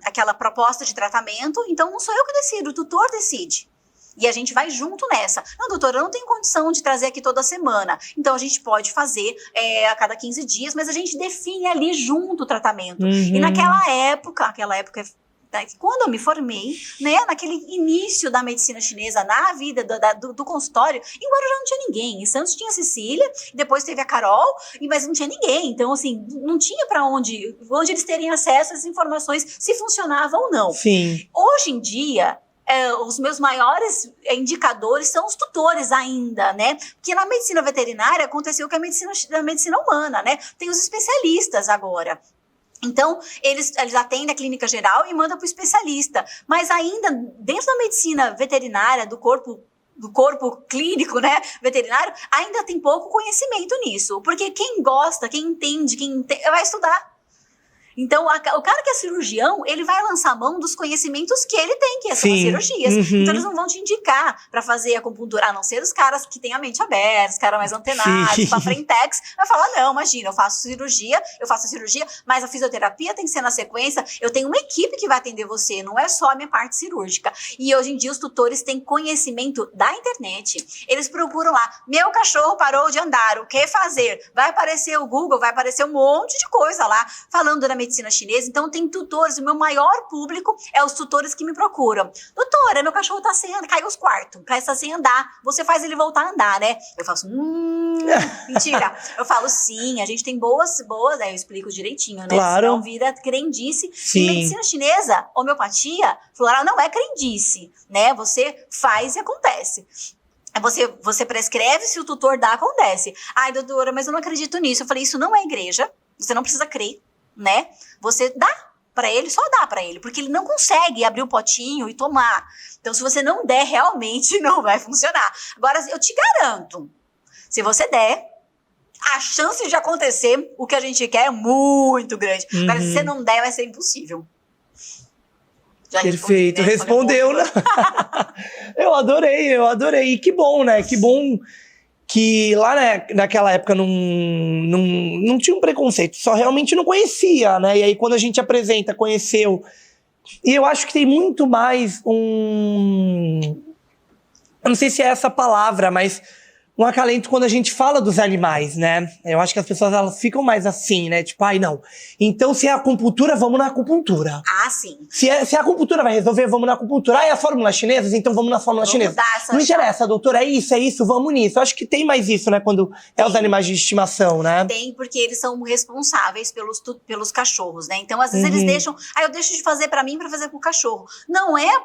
aquela proposta de tratamento, então não sou eu que decido, o tutor decide. E a gente vai junto nessa. Não, doutora, eu não tenho condição de trazer aqui toda semana. Então a gente pode fazer a cada 15 dias, mas a gente define ali junto o tratamento. E naquela época quando eu me formei, né, naquele início da medicina chinesa, na vida do consultório, em Guarujá não tinha ninguém. Em Santos tinha a Cecília, depois teve a Carol, mas não tinha ninguém. Então, assim, não tinha para onde eles terem acesso às informações, se funcionava ou não. Sim. Hoje em dia, os meus maiores indicadores são os tutores ainda, né? Porque na medicina veterinária aconteceu com a medicina humana, né? Tem os especialistas agora. Então, eles atendem a clínica geral e mandam para o especialista. Mas ainda, dentro da medicina veterinária, do corpo clínico, né, veterinário, ainda tem pouco conhecimento nisso. Porque quem gosta, quem entende, vai estudar. Então, o cara que é cirurgião, ele vai lançar a mão dos conhecimentos que ele tem, que são as cirurgias. Então, eles não vão te indicar para fazer acupuntura, a não ser os caras que têm a mente aberta, os caras mais antenados, pra frentex, vai falar: não, imagina, eu faço cirurgia, mas a fisioterapia tem que ser na sequência, eu tenho uma equipe que vai atender você, não é só a minha parte cirúrgica. E hoje em dia, os tutores têm conhecimento da internet. Eles procuram lá: meu cachorro parou de andar, o que fazer? Vai aparecer o Google, vai aparecer um monte de coisa lá, falando da medicina chinesa. Então tem tutores, o meu maior público é os tutores que me procuram: doutora, meu cachorro tá sem andar, caiu os quartos, tá sem andar, você faz ele voltar a andar, né? Eu faço: mentira. Eu falo: sim, a gente tem boas, aí eu explico direitinho, né? Claro. Senão vira crendice. Em medicina chinesa, homeopatia floral não é crendice, né? Você faz e acontece. Você prescreve, se o tutor dá, acontece. Ai, doutora, mas eu não acredito nisso. Eu falei: isso não é igreja, você não precisa crer, né? Você dá para ele, só dá para ele, porque ele não consegue abrir o potinho e tomar. Então, se você não der, realmente não vai funcionar. Agora, eu te garanto, se você der, a chance de acontecer o que a gente quer é muito grande. Mas se você não der, vai ser impossível. Já Perfeito, respondeu, né? Eu adorei. E que bom, né? Que bom que lá, né, naquela época não tinha um preconceito, só realmente não conhecia, né? E aí quando a gente apresenta, conheceu. E eu acho que tem muito mais eu não sei se é essa palavra, mas um acalento quando a gente fala dos animais, né? Eu acho que as pessoas, elas ficam mais assim, né? Tipo: ai, não. Então, se é acupuntura, vamos na acupuntura. Ah, sim. Se a acupuntura vai resolver, vamos na acupuntura. Ah, é a fórmula chinesa? Então vamos na fórmula chinesa. Não interessa, doutora, é isso, vamos nisso. Eu acho que tem mais isso, né? Quando os animais de estimação, né? Tem, porque eles são responsáveis pelos cachorros, né? Então, às vezes, eles deixam... eu deixo de fazer pra mim pra fazer com o cachorro. Não é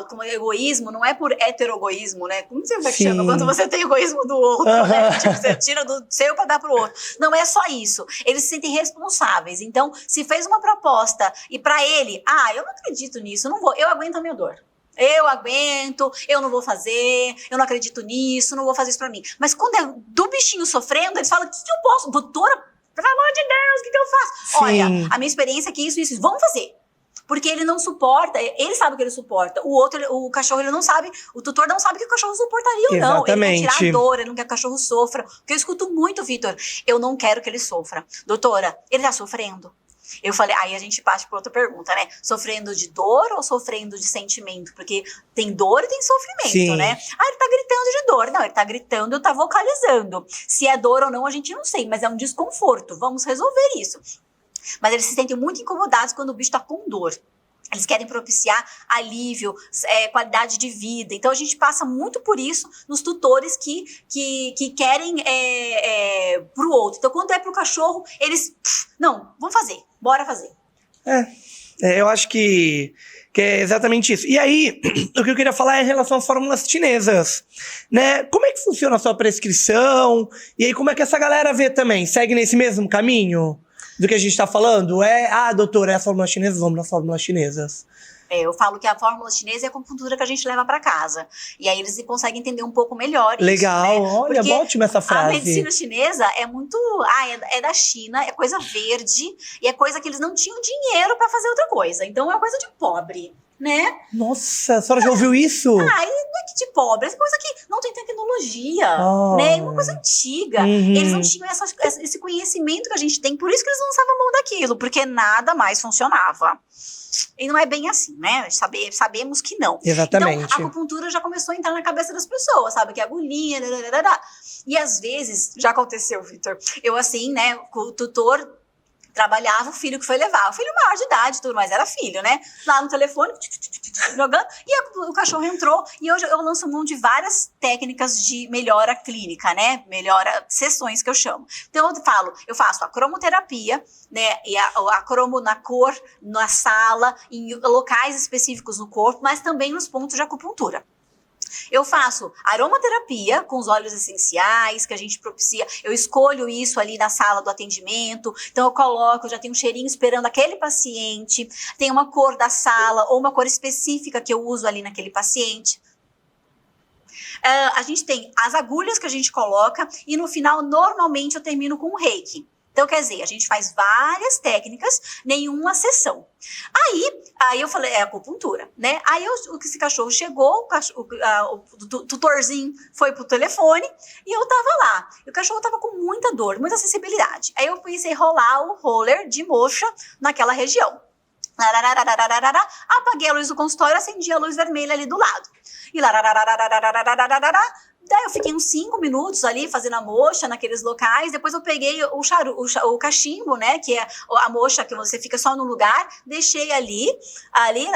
como egoísmo, não é por heterogoísmo, né? Como você chama? Quando você tem egoísmo do outro, né? Tipo, você tira do seu pra dar pro outro. Não é só isso. Eles se sentem responsáveis. Então, se fez uma proposta e pra ele: eu não acredito nisso, eu aguento a minha dor. Eu aguento, eu não vou fazer, eu não acredito nisso, não vou fazer isso pra mim. Mas quando é do bichinho sofrendo, eles falam: o que eu posso? Doutora, pelo amor de Deus, o que eu faço? Sim. Olha, a minha experiência é que isso, vamos fazer. Porque ele não suporta, ele sabe o que ele suporta. O outro, o cachorro, ele não sabe, o tutor não sabe o que o cachorro suportaria ou não. Ele quer tirar a dor, ele não quer que o cachorro sofra. Porque eu escuto muito, Vitor, eu não quero que ele sofra. Doutora, ele tá sofrendo? Eu falei, aí a gente parte para outra pergunta, né? Sofrendo de dor ou sofrendo de sentimento? Porque tem dor e tem sofrimento, Sim. né? Ah, ele tá gritando de dor. Não, ele tá gritando, tá vocalizando. Se é dor ou não, a gente não sei, mas é um desconforto. Vamos resolver isso. Mas eles se sentem muito incomodados quando o bicho tá com dor. Eles querem propiciar alívio, qualidade de vida. Então, a gente passa muito por isso nos tutores que querem pro outro. Então, quando é pro cachorro, eles... Não, vamos fazer. Bora fazer. Eu acho que é exatamente isso. E aí, o que eu queria falar é em relação às fórmulas chinesas, né? Como é que funciona a sua prescrição? E aí, como é que essa galera vê também? Segue nesse mesmo caminho do que a gente tá falando? Doutora, é as fórmulas chinesas? Vamos nas fórmulas chinesas. Eu falo que a fórmula chinesa é a acupuntura que a gente leva para casa. E aí eles conseguem entender um pouco melhor Legal, isso, né? Olha, porque ótima essa frase. A medicina chinesa é muito... é da China, é coisa verde. E é coisa que eles não tinham dinheiro para fazer outra coisa. Então é coisa de pobre, né? Nossa, a senhora já ouviu isso? Não é que de pobre, é coisa que não tem tecnologia, né? É uma coisa antiga. Uhum. Eles não tinham esse conhecimento que a gente tem, por isso que eles lançavam mão daquilo, porque nada mais funcionava. E não é bem assim, né? Sabemos que não. Exatamente. Então, a acupuntura já começou a entrar na cabeça das pessoas, sabe? Que é agulhinha, e às vezes, já aconteceu, Vitor, eu assim, né, o tutor trabalhava, o filho que foi levar. O filho maior de idade, tudo, mas era filho, né? Lá no telefone, jogando, e o cachorro entrou. E hoje eu lanço mão de várias técnicas de melhora clínica, né? Melhora sessões que eu chamo. Então eu faço a cromoterapia, né? E a cromo na cor, na sala, em locais específicos no corpo, mas também nos pontos de acupuntura. Eu faço aromaterapia com os óleos essenciais que a gente propicia. Eu escolho isso ali na sala do atendimento. Então eu coloco, já tenho um cheirinho esperando aquele paciente. Tem uma cor da sala ou uma cor específica que eu uso ali naquele paciente. A gente tem as agulhas que a gente coloca e no final normalmente eu termino com um reiki. Então, quer dizer, a gente faz várias técnicas, nenhuma sessão. Aí eu falei, é acupuntura, né? Aí esse cachorro chegou, o tutorzinho foi pro telefone e eu tava lá. E o cachorro tava com muita dor, muita sensibilidade. Aí eu pensei em rolar o roller de moxa naquela região. Apaguei a luz do consultório, acendi a luz vermelha ali do lado. E daí eu fiquei uns 5 minutos ali fazendo a moxa naqueles locais. Depois eu peguei o cachimbo, né? Que é a moxa que você fica só no lugar. Deixei ali. Aí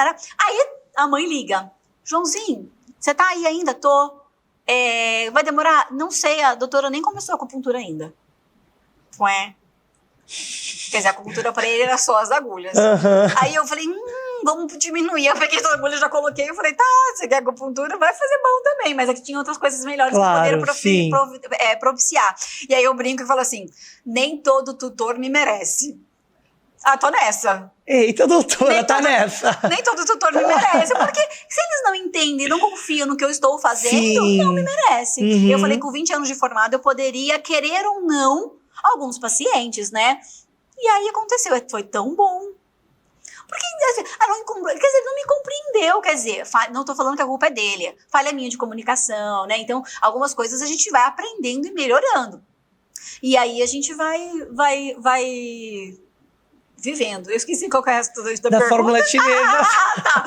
a mãe liga. Joãozinho, você tá aí ainda? Tô. Vai demorar? Não sei, a doutora nem começou a acupuntura ainda. Ué. Quer dizer, a acupuntura para ele era só as agulhas. Uhum. Aí eu falei, vamos diminuir. Eu peguei as agulhas, já coloquei. Eu falei, tá, você quer acupuntura? Vai fazer bom também. Mas aqui tinha outras coisas melhores claro, que poderam propiciar. E aí eu brinco e falo assim, nem todo tutor me merece. Tô nessa. Eita, doutora, tá nessa. Nem todo tutor me merece. Porque se eles não entendem, não confiam no que eu estou fazendo, Sim. Não me merece. Uhum. Eu falei que com 20 anos de formado, eu poderia, querer ou não, alguns pacientes, né? E aí aconteceu, foi tão bom. Porque, não me compreendeu, quer dizer, não tô falando que a culpa é dele, falha minha de comunicação, né? Então, algumas coisas a gente vai aprendendo e melhorando. E aí a gente vai vivendo. Eu esqueci qual que é o resto da pergunta. Fórmula chinesa. Tá.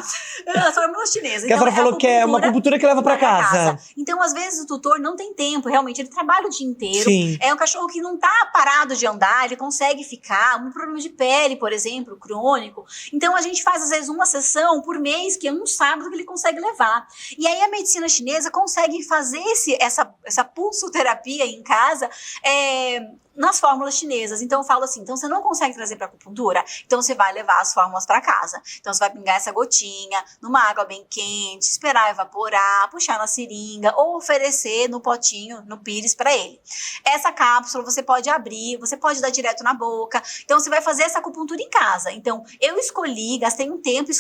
A fórmula chinesa. Que a senhora falou que é uma acupuntura que leva pra casa. Então, às vezes, o tutor não tem tempo, realmente, ele trabalha o dia inteiro. Sim. É um cachorro que não tá parado de andar, ele consegue ficar. Um problema de pele, por exemplo, crônico. Então, a gente faz, às vezes, uma sessão por mês, que é um sábado que ele consegue levar. E aí, a medicina chinesa consegue fazer essa pulsoterapia em casa, nas fórmulas chinesas. Então eu falo assim, então você não consegue trazer para acupuntura, então você vai levar as fórmulas para casa. Então você vai pingar essa gotinha numa água bem quente, esperar evaporar, puxar na seringa ou oferecer no potinho, no pires para ele. Essa cápsula você pode abrir, você pode dar direto na boca. Então você vai fazer essa acupuntura em casa. Então eu gastei um tempo,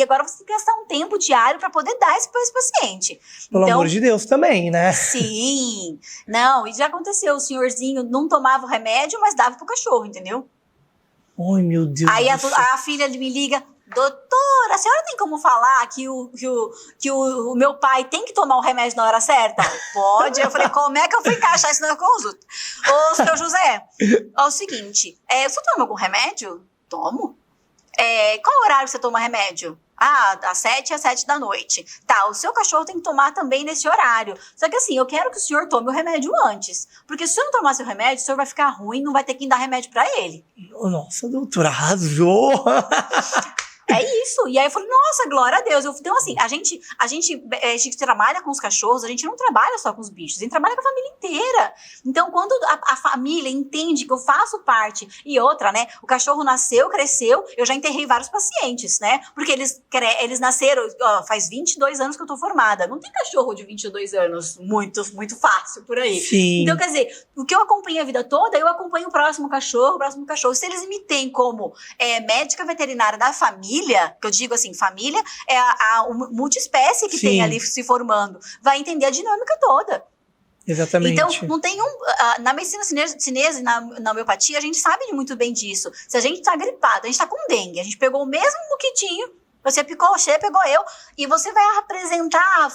agora você tem que gastar um tempo diário para poder dar isso para esse paciente. Pelo amor de Deus também, né? Sim. Não, e já aconteceu, o senhorzinho não tomava o remédio, mas dava pro cachorro, entendeu? Ai, meu Deus. Aí a filha me liga, doutora, a senhora tem como falar que o meu pai tem que tomar o remédio na hora certa? Pode. Eu falei, como é que eu vou encaixar isso na consulta? Ô, seu José, é o seguinte, você toma algum remédio? Tomo. Qual horário você toma remédio? Das 7 às 7 da noite. Tá, o seu cachorro tem que tomar também nesse horário. Só que assim, eu quero que o senhor tome o remédio antes. Porque se o senhor não tomar seu remédio, o senhor vai ficar ruim, não vai ter quem dar remédio pra ele. Nossa, doutora, arrasou! É isso. E aí eu falei, nossa, glória a Deus. Então, assim, a gente trabalha com os cachorros, a gente não trabalha só com os bichos, a gente trabalha com a família inteira. Então, quando a família entende que eu faço parte, e outra, né, o cachorro nasceu, cresceu, eu já enterrei vários pacientes, né, porque eles nasceram, faz 22 anos que eu tô formada. Não tem cachorro de 22 anos muito, muito fácil por aí. Sim. Então, quer dizer, o que eu acompanho a vida toda, eu acompanho o próximo cachorro. Se eles me têm como médica veterinária da família, que eu digo assim, família é a multiespécie que tem ali se formando, vai entender a dinâmica toda. Exatamente. Então, não tem na medicina chinesa e na homeopatia, a gente sabe muito bem disso. Se a gente tá gripado, a gente tá com dengue, a gente pegou o mesmo mosquitinho, você picou, você pegou eu, e você vai apresentar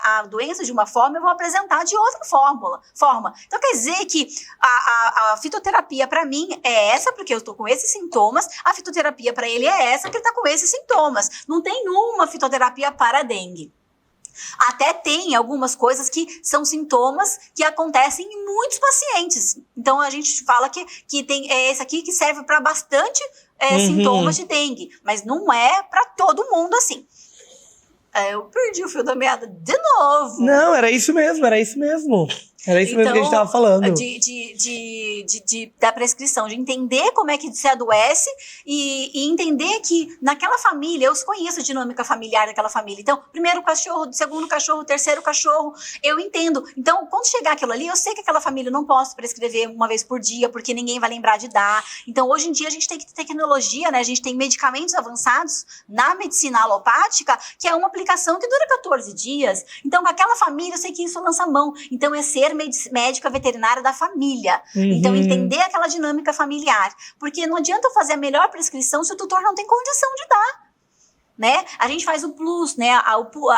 a doença de uma forma, eu vou apresentar de outra forma. Então, quer dizer que a fitoterapia para mim é essa, porque eu tô com esses sintomas, a fitoterapia para ele é essa, porque ele tá com esses sintomas. Não tem uma fitoterapia para dengue. Até tem algumas coisas que são sintomas que acontecem em muitos pacientes. Então, a gente fala que tem esse aqui que serve para bastante sintomas de dengue, mas não é para todo mundo assim. Eu perdi o fio da meada de novo. Não, era isso mesmo. Era isso mesmo que a gente tava falando. Da prescrição, de entender como é que se adoece e entender que naquela família, eu conheço a dinâmica familiar daquela família. Então, primeiro cachorro, segundo cachorro, terceiro cachorro, eu entendo. Então, quando chegar aquilo ali, eu sei que aquela família não posso prescrever uma vez por dia, porque ninguém vai lembrar de dar. Então, hoje em dia, a gente tem tecnologia, né? A gente tem medicamentos avançados na medicina alopática, que é uma aplicação que dura 14 dias. Então, com aquela família, eu sei que isso lança mão. Então, é ser médica veterinária da família. Então, entender aquela dinâmica familiar. Porque não adianta eu fazer a melhor prescrição se o tutor não tem condição de dar. Né? A gente faz o plus, né?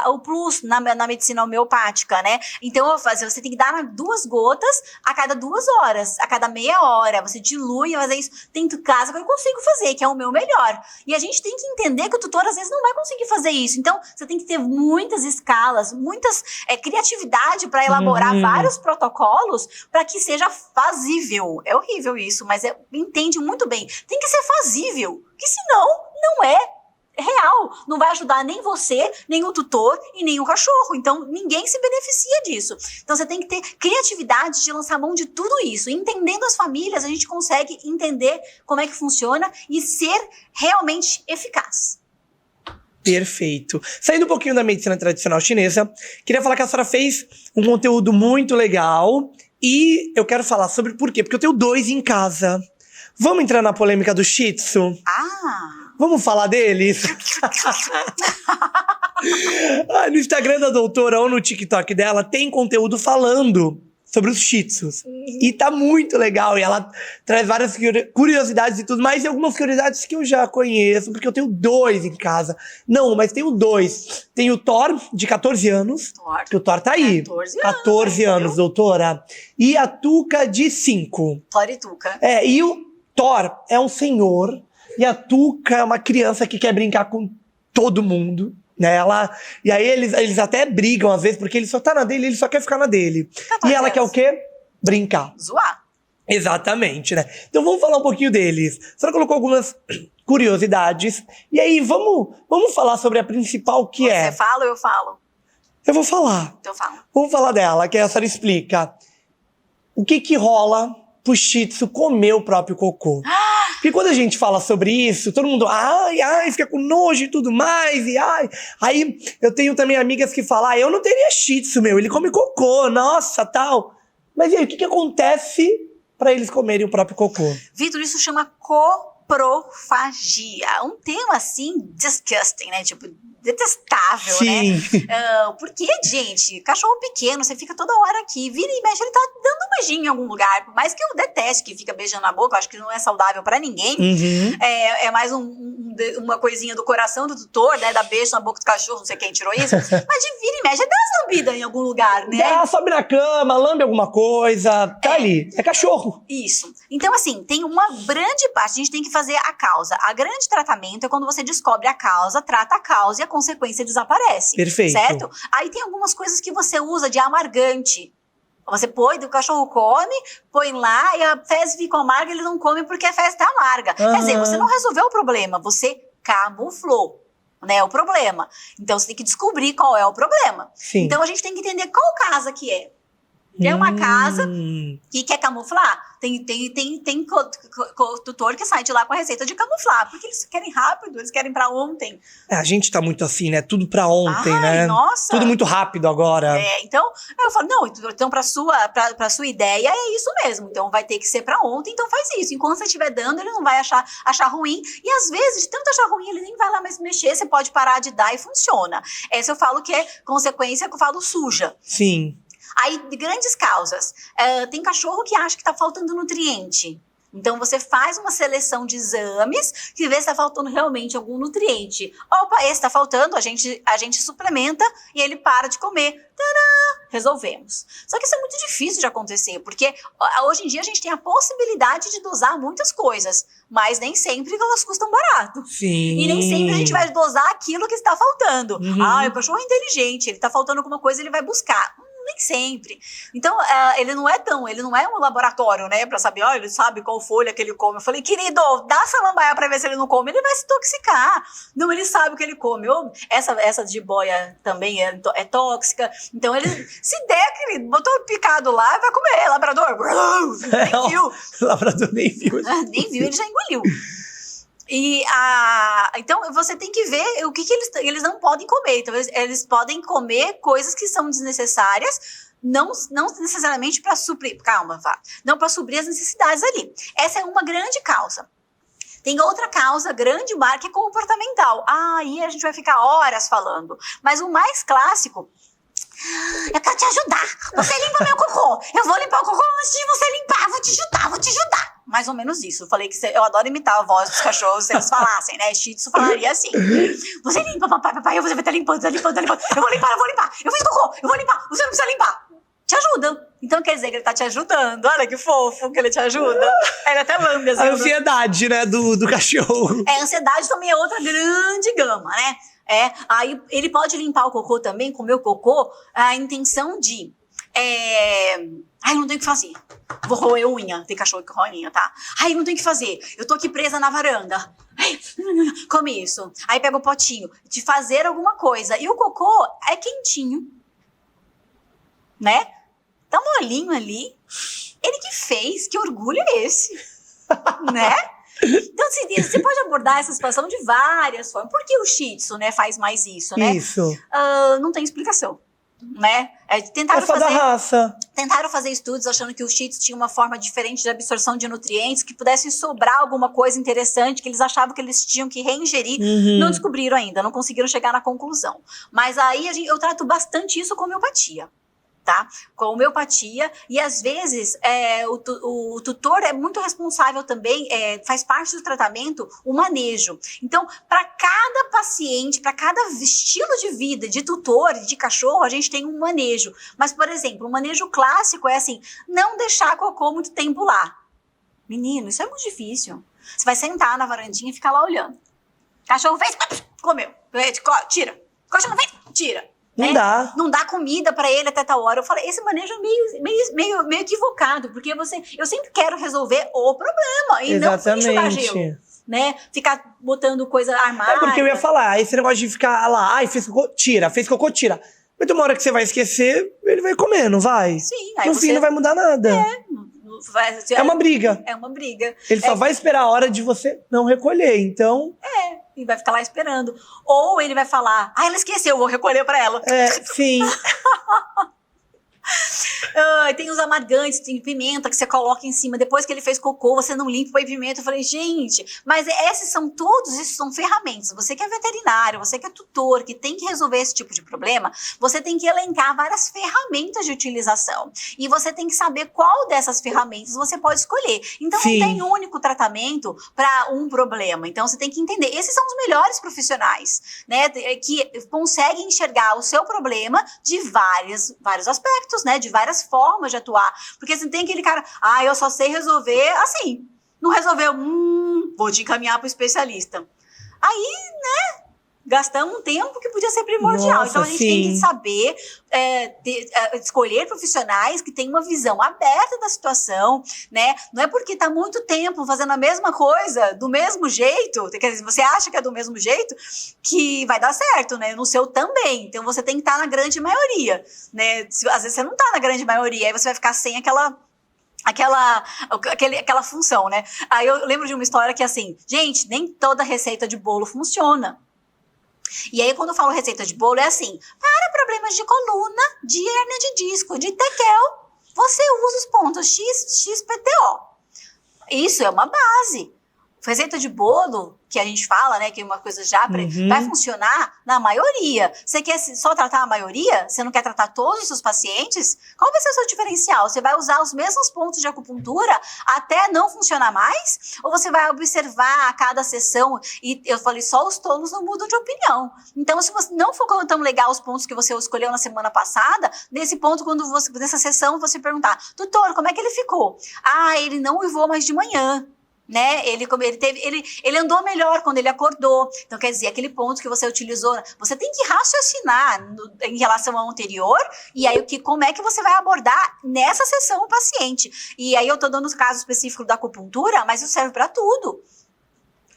O plus na medicina homeopática, né? Então, você tem que dar 2 gotas a cada 2 horas, a cada meia hora. Você dilui, mas é isso. Tem casa que eu consigo fazer, que é o meu melhor. E a gente tem que entender que o tutor, às vezes, não vai conseguir fazer isso. Então, você tem que ter muitas escalas, muitas criatividade para elaborar vários protocolos para que seja fazível. É horrível isso, mas entende muito bem. Tem que ser fazível, que senão não é real, não vai ajudar nem você, nem o tutor e nem o cachorro, então ninguém se beneficia disso. Então você tem que ter criatividade de lançar mão de tudo isso, entendendo as famílias, a gente consegue entender como é que funciona e ser realmente eficaz. Perfeito. Saindo um pouquinho da medicina tradicional chinesa, queria falar que a senhora fez um conteúdo muito legal e eu quero falar sobre por quê, porque eu tenho 2 em casa. Vamos entrar na polêmica do Shih Tzu? Vamos falar deles? No Instagram da doutora ou no TikTok dela tem conteúdo falando sobre os Shih Tzus. E tá muito legal. E ela traz várias curiosidades e tudo mais. E algumas curiosidades que eu já conheço, porque eu tenho 2 em casa. Não, mas tenho 2. Tem o Thor, de 14 anos. Que o Thor tá aí. 14 anos, doutora. E a Tuca, de 5. Thor e Tuca. E o Thor é um senhor. E a Tuca é uma criança que quer brincar com todo mundo, né? E aí eles até brigam às vezes, porque ele só tá na dele, ele só quer ficar na dele. E ela quer o quê? Brincar. Zoar. Exatamente, né? Então vamos falar um pouquinho deles. A senhora colocou algumas curiosidades. E aí, vamos falar sobre a principal, que é... Você fala ou eu falo? Eu vou falar. Então fala. Vamos falar dela, que a senhora explica. O que rola pro Shih Tzu comer o próprio cocô? Porque quando a gente fala sobre isso, todo mundo, fica com nojo e tudo mais, Aí eu tenho também amigas que falam, eu não teria Shih Tzu, ele come cocô, nossa, tal. Mas e aí, o que acontece pra eles comerem o próprio cocô? Vitor, isso chama coprofagia. Um termo assim, disgusting, né? Tipo, detestável, Sim. Né? Porque, gente, cachorro pequeno, você fica toda hora aqui, vira e mexe, ele tá dando um beijinho em algum lugar. Por mais que eu deteste que fica beijando na boca, eu acho que não é saudável pra ninguém. É mais um uma coisinha do coração do tutor, né? Dá beijo na boca do cachorro, não sei quem tirou isso. Mas de vira e mexe, dá umas lambidas em algum lugar, né? Sobe na cama, lambe alguma coisa, tá ali. É cachorro. Isso. Então, assim, tem uma grande parte, a gente tem que fazer a causa. A grande tratamento é quando você descobre a causa, trata a causa e a consequência desaparece. Perfeito. Certo? Aí tem algumas coisas que você usa de amargante. Você põe, o cachorro come, põe lá e a fezes fica amarga, ele não come porque a fezes tá amarga. Quer dizer, você não resolveu o problema, você camuflou, né, o problema. Então você tem que descobrir qual é o problema. Sim. Então a gente tem que entender qual casa que é. É uma casa que quer camuflar. Tem tutor que sai de lá com a receita de camuflar. Porque eles querem rápido, eles querem pra ontem. A gente tá muito assim, né? Tudo pra ontem, né? Nossa. Tudo muito rápido agora. Então, eu falo, não, então pra sua ideia é isso mesmo. Então vai ter que ser pra ontem, então faz isso. Enquanto você estiver dando, ele não vai achar ruim. E às vezes, de tanto achar ruim, ele nem vai lá mais mexer. Você pode parar de dar e funciona. Essa eu falo que é consequência que eu falo suja. Sim. Aí, de grandes causas, tem cachorro que acha que tá faltando nutriente. Então, você faz uma seleção de exames que vê se tá faltando realmente algum nutriente. Opa, esse tá faltando, a gente suplementa e ele para de comer. Tadã! Resolvemos. Só que isso é muito difícil de acontecer, porque hoje em dia a gente tem a possibilidade de dosar muitas coisas, mas nem sempre elas custam barato. Sim. E nem sempre a gente vai dosar aquilo que está faltando. O cachorro é inteligente, ele tá faltando alguma coisa, ele vai buscar. Nem sempre. Então, ele não é um laboratório, né, pra saber, ele sabe qual folha que ele come. Eu falei, querido, dá samambaia pra ver se ele não come, ele vai se intoxicar. Não, ele sabe o que ele come. Essa jiboia também é tóxica. Então, ele, se der, querido, botou picado lá, vai comer. Labrador, nem viu. Labrador nem viu. Nem viu, ele já engoliu. Então, você tem que ver o que eles não podem comer. Então, eles podem comer coisas que são desnecessárias, não necessariamente para suprir. Calma, Vá. Não para suprir as necessidades ali. Essa é uma grande causa. Tem outra causa, grande mar, que é comportamental. Aí a gente vai ficar horas falando. Mas o mais clássico, eu quero te ajudar. Você limpa meu cocô. Eu vou limpar o cocô antes de você limpar. Vou te ajudar. Mais ou menos isso. Eu falei que eu adoro imitar a voz dos cachorros se eles falassem, né? Shih Tzu falaria assim. Você limpa, papai, você vai estar limpando. Eu vou limpar. Eu fiz cocô, eu vou limpar. Você não precisa limpar. Te ajuda. Então quer dizer que ele tá te ajudando. Olha que fofo que ele te ajuda. Ele até lambe assim. A ansiedade, né, do cachorro. A ansiedade também é outra grande gama, né? Aí ele pode limpar o cocô também, comer o cocô, a intenção de... não tenho o que fazer. Vou roer unha. Tem cachorro que roe unha, tá? Não tenho o que fazer. Eu tô aqui presa na varanda. Come isso. Aí pega o potinho. De fazer alguma coisa. E o cocô é quentinho. Né? Tá molinho ali. Ele que fez. Que orgulho é esse? Né? Então, você pode abordar essa situação de várias formas. Por que o Shih Tzu, né, faz mais isso, né? Isso. Não tem explicação. Né? Tentaram fazer estudos achando que o Shih Tzu tinha uma forma diferente de absorção de nutrientes, que pudesse sobrar alguma coisa interessante, que eles achavam que eles tinham que reingerir. Não descobriram ainda, não conseguiram chegar na conclusão. Mas aí eu trato bastante isso com homeopatia. Tá? Com homeopatia, e às vezes o tutor é muito responsável também, faz parte do tratamento, o manejo. Então, para cada paciente, para cada estilo de vida, de tutor, de cachorro, a gente tem um manejo. Mas, por exemplo, o manejo clássico é assim, não deixar cocô muito tempo lá. Menino, isso é muito difícil. Você vai sentar na varandinha e ficar lá olhando. Cachorro fez, comeu, tira. Cachorro fez, tira. Não dá comida pra ele até tal hora. Eu falei, esse manejo é meio equivocado, porque eu sempre quero resolver o problema e não enxugar gelo, né? Ficar botando coisa armada. Porque eu ia falar, esse negócio de ficar lá, fez cocô, tira. Mas tem uma hora que você vai esquecer, ele vai comer, não vai? Sim. No fim não vai mudar nada. É uma briga. Ele só vai esperar a hora de você não recolher, então... E vai ficar lá esperando. Ou ele vai falar, ela esqueceu, eu vou recolher pra ela. Sim. Tem os amargantes, tem pimenta que você coloca em cima, depois que ele fez cocô, você não limpa o pimenta. Eu falei, gente, mas isso são ferramentas. Você que é veterinário, você que é tutor, que tem que resolver esse tipo de problema, você tem que elencar várias ferramentas de utilização. E você tem que saber qual dessas ferramentas você pode escolher. Então, Sim. não tem um único tratamento para um problema. Então, você tem que entender. Esses são os melhores profissionais, né? Que conseguem enxergar o seu problema de vários aspectos, né? De várias formas de atuar. Porque você tem aquele cara, eu só sei resolver assim. Não resolveu, vou te encaminhar para o especialista. Aí, né? Gastamos um tempo que podia ser primordial. Nossa, então, a gente sim. tem que saber escolher profissionais que têm uma visão aberta da situação, né? Não é porque está muito tempo fazendo a mesma coisa, do mesmo jeito, quer dizer, você acha que é do mesmo jeito, que vai dar certo, né? No seu também. Então, você tem que estar na grande maioria, né? Às vezes, você não está na grande maioria, aí você vai ficar sem aquela função, né? Aí eu lembro de uma história que, assim, gente, nem toda receita de bolo funciona. E aí, quando eu falo receita de bolo, é assim, para problemas de coluna, de hérnia de disco, de tequel, você usa os pontos XPTO. Isso é uma base. Receita de bolo, que a gente fala, né, que é uma coisa já vai funcionar na maioria. Você quer só tratar a maioria? Você não quer tratar todos os seus pacientes? Qual vai ser o seu diferencial? Você vai usar os mesmos pontos de acupuntura até não funcionar mais? Ou você vai observar a cada sessão? E eu falei, só os tolos não mudam de opinião. Então, se você não for tão legal os pontos que você escolheu na semana passada, nesse ponto, nessa sessão, você perguntar, doutor, como é que ele ficou? Ele não uivou mais de manhã. Né? Ele andou melhor quando ele acordou. Então, quer dizer, aquele ponto que você utilizou, você tem que raciocinar em relação ao anterior, e aí como é que você vai abordar nessa sessão o paciente. E aí eu tô dando o caso específico da acupuntura, mas isso serve para tudo.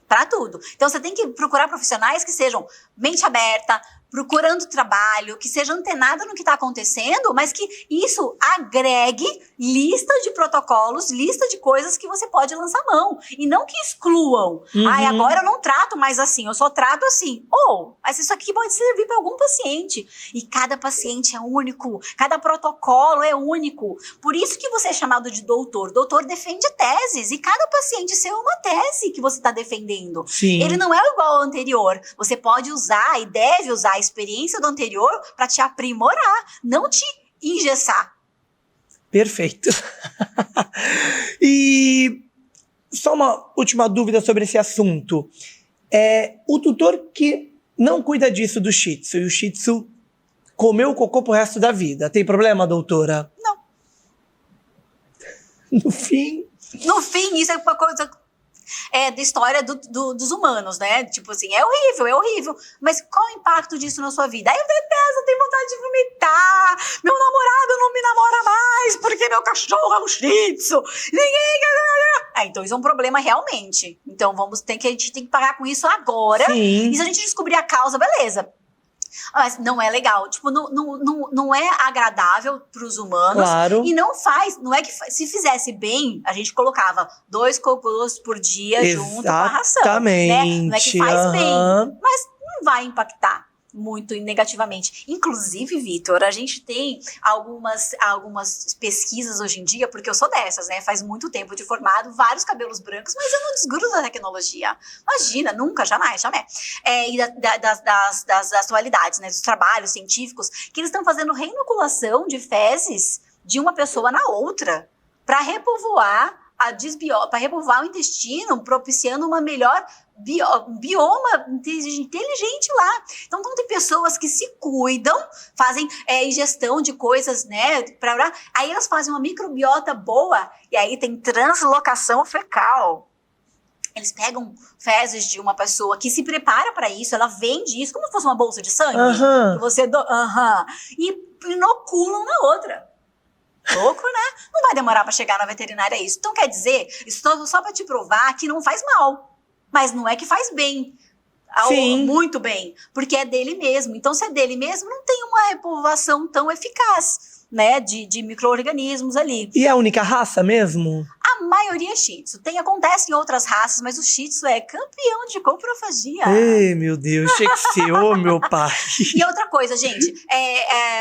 Para tudo. Então, você tem que procurar profissionais que sejam mente aberta, procurando trabalho, que seja antenada no que está acontecendo, mas que isso agregue lista de protocolos, lista de coisas que você pode lançar mão. E não que excluam. Agora eu não trato mais assim, eu só trato assim. Mas isso aqui pode servir para algum paciente. E cada paciente é único, cada protocolo é único. Por isso que você é chamado de doutor. Doutor defende teses, e cada paciente seu é uma tese que você está defendendo. Sim. Ele não é igual ao anterior. Você pode usar e deve usar a experiência do anterior para te aprimorar, não te engessar. Perfeito. E só uma última dúvida sobre esse assunto. O tutor que não cuida disso do Shih Tzu, e o Shih Tzu comeu o cocô pro resto da vida, tem problema, doutora? Não. No fim, isso é uma coisa da história dos humanos, né? Tipo assim, é horrível. Mas qual o impacto disso na sua vida? Eu detesto, eu tenho vontade de vomitar. Meu namorado não me namora mais porque meu cachorro é um Shih Tzu. Então isso é um problema realmente. Então a gente tem que parar com isso agora. Sim. E se a gente descobrir a causa, beleza. Mas não é legal, tipo, não é agradável para os humanos. Claro. E não é que se fizesse bem, a gente colocava 2 cocôs por dia junto com a ração, né? Não é que faz bem, mas não vai impactar muito negativamente. Inclusive, Vitor, a gente tem algumas pesquisas hoje em dia, porque eu sou dessas, né? Faz muito tempo de formado, vários cabelos brancos, mas eu não desgrudo da tecnologia. Imagina, nunca, jamais. E das atualidades, né? Dos trabalhos científicos, que eles estão fazendo reinoculação de fezes de uma pessoa na outra, para repovoar para repovoar o intestino, propiciando uma melhor bioma inteligente lá. Então, tem pessoas que se cuidam, fazem ingestão de coisas, né? Aí elas fazem uma microbiota boa, e aí tem translocação fecal. Eles pegam fezes de uma pessoa que se prepara para isso, ela vende isso como se fosse uma bolsa de sangue, que você e inoculam na outra. Louco, né? Não vai demorar para chegar na veterinária isso. Então, quer dizer, isso só para te provar que não faz mal. Mas não é que faz bem. Muito bem. Porque é dele mesmo. Então, se é dele mesmo, não tem uma repovoação tão eficaz. né, de micro-organismos ali. E é a única raça mesmo? A maioria é Shih Tzu. Acontece em outras raças, mas o Shih Tzu é campeão de coprofagia. Ei, meu Deus, tinha que ser, ô meu pai. E outra coisa, gente,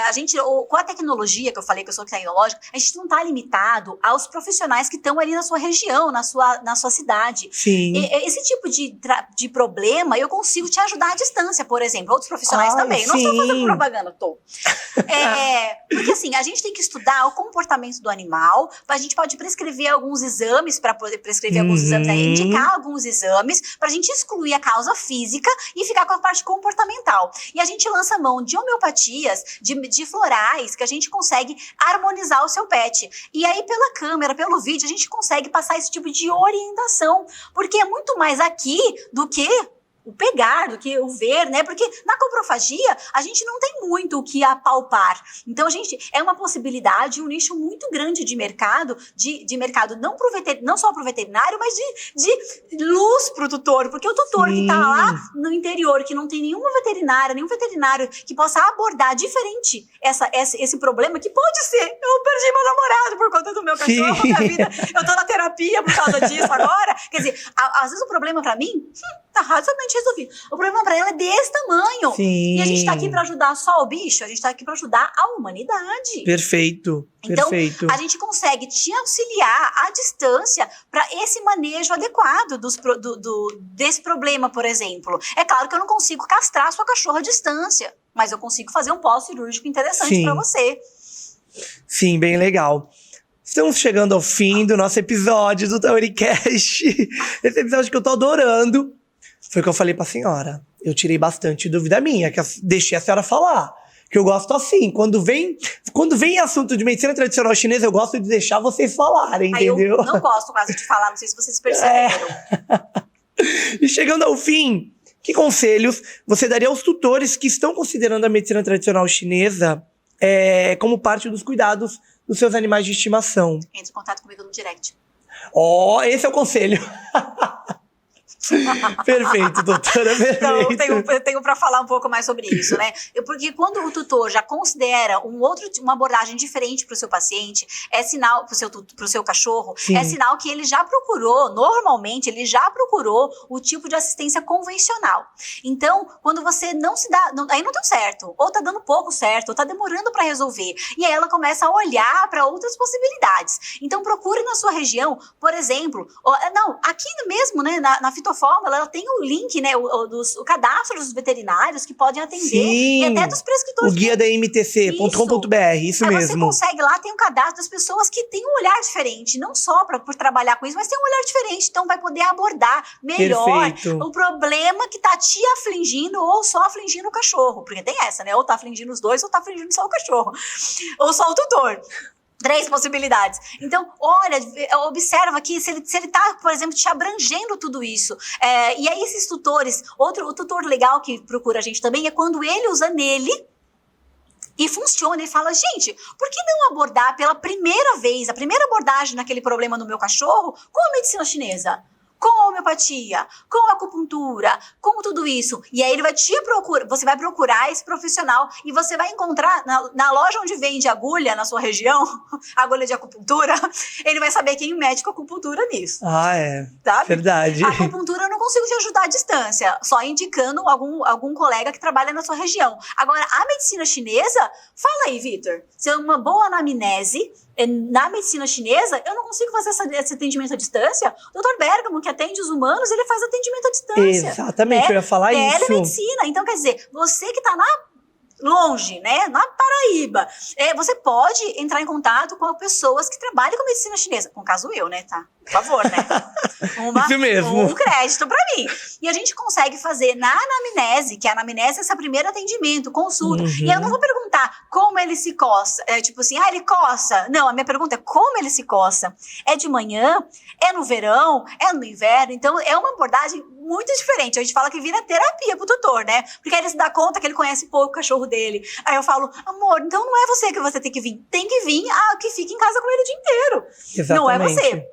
a gente, com a tecnologia que eu falei que eu sou tecnológica, a gente não está limitado aos profissionais que estão ali na sua região, na sua cidade. Sim. Esse tipo de problema eu consigo te ajudar à distância, por exemplo. Outros profissionais também. Não estou fazendo propaganda, tô. Porque assim, a gente tem que estudar o comportamento do animal, a gente pode prescrever alguns exames para poder prescrever alguns exames, indicar alguns exames para a gente excluir a causa física e ficar com a parte comportamental. E a gente lança mão de homeopatias, de florais, que a gente consegue harmonizar o seu pet. E aí, pela câmera, pelo vídeo, a gente consegue passar esse tipo de orientação, porque é muito mais aqui do que o pegar, do que o ver, né? Porque na coprofagia a gente não tem muito o que apalpar. Então, é uma possibilidade, um nicho muito grande de mercado, de mercado não só para o veterinário, mas de luz para o tutor. Porque o tutor que está lá no interior, que não tem nenhum veterinário que possa abordar diferente esse problema, que pode ser, eu perdi meu namorado por conta do meu cachorro, minha vida, eu tô na terapia por causa disso agora. Quer dizer, às vezes o problema para mim tá razoavelmente resolvido. O problema para ela é desse tamanho. Sim. E a gente tá aqui para ajudar só o bicho, a gente tá aqui para ajudar a humanidade. Perfeito. Então, perfeito. A gente consegue te auxiliar à distância para esse manejo adequado desse problema, por exemplo. É claro que eu não consigo castrar a sua cachorra à distância, mas eu consigo fazer um pós-cirúrgico interessante para você. Sim, bem legal. Estamos chegando ao fim do nosso episódio do Tauricast. Esse episódio que eu tô adorando. Foi o que eu falei pra senhora. Eu tirei bastante dúvida minha, que eu deixei a senhora falar. Que eu gosto assim, quando vem assunto de medicina tradicional chinesa, eu gosto de deixar vocês falarem, entendeu? Eu não gosto quase de falar, não sei se vocês perceberam. E chegando ao fim, que conselhos você daria aos tutores que estão considerando a medicina tradicional chinesa como parte dos cuidados dos seus animais de estimação? Entre em contato comigo no direct. Esse é o conselho. Perfeito, doutora, perfeito. Então, eu tenho para falar um pouco mais sobre isso, né? Porque quando o tutor já considera uma abordagem diferente para o seu paciente, é sinal para o seu cachorro, Sim. É sinal que ele já procurou, normalmente, ele já procurou o tipo de assistência convencional. Então, quando você não se dá, aí não deu certo, ou tá dando pouco certo, ou tá demorando para resolver, e aí ela começa a olhar para outras possibilidades. Então, procure na sua região, por exemplo, aqui mesmo, né, na fitofórmula, ela tem o link, né, o cadastro dos veterinários que podem atender. Sim, e até dos prescritores. O guia da mtc.com.br, isso aí mesmo. Você consegue lá, tem um cadastro das pessoas que têm um olhar diferente, não só por trabalhar com isso, mas tem um olhar diferente, então vai poder abordar melhor o problema que tá te afligindo ou só afligindo o cachorro, porque tem essa, né, ou tá afligindo os dois ou tá afligindo só o cachorro, ou só o tutor. 3 possibilidades. Então, olha, observa que se ele tá, por exemplo, te abrangendo tudo isso. E aí esses tutores, o tutor legal que procura a gente também é quando ele usa nele e funciona, ele fala, gente, por que não abordar pela primeira vez, a primeira abordagem naquele problema no meu cachorro com a medicina chinesa? Com a homeopatia, com a acupuntura, com tudo isso. E aí ele vai você vai procurar esse profissional e você vai encontrar na loja onde vende agulha na sua região, agulha de acupuntura, ele vai saber quem mede com acupuntura nisso. Sabe? Verdade. A acupuntura eu não consigo te ajudar à distância, só indicando algum colega que trabalha na sua região. Agora, a medicina chinesa, fala aí, Vitor, se é uma boa anamnese, na medicina chinesa, eu não consigo fazer esse atendimento à distância. O Dr. Bergamo, que atende os humanos, ele faz atendimento à distância. Exatamente, eu ia falar isso. Telemedicina. Então, quer dizer, você que está longe, né, na Paraíba, você pode entrar em contato com pessoas que trabalham com medicina chinesa. No caso eu, né, tá? Por favor, né? Isso mesmo. Um crédito pra mim. E a gente consegue fazer na anamnese, que a anamnese é esse primeiro atendimento, consulta. E eu não vou perguntar como ele se coça. Tipo assim, ele coça. Não, a minha pergunta é como ele se coça. É de manhã? É no verão? É no inverno? Então, é uma abordagem muito diferente. A gente fala que vira terapia pro tutor, né? Porque aí ele se dá conta que ele conhece pouco o cachorro dele. Aí eu falo, amor, então não é você que tem que vir. Tem que vir que fica em casa com ele o dia inteiro. Exatamente. Não é você.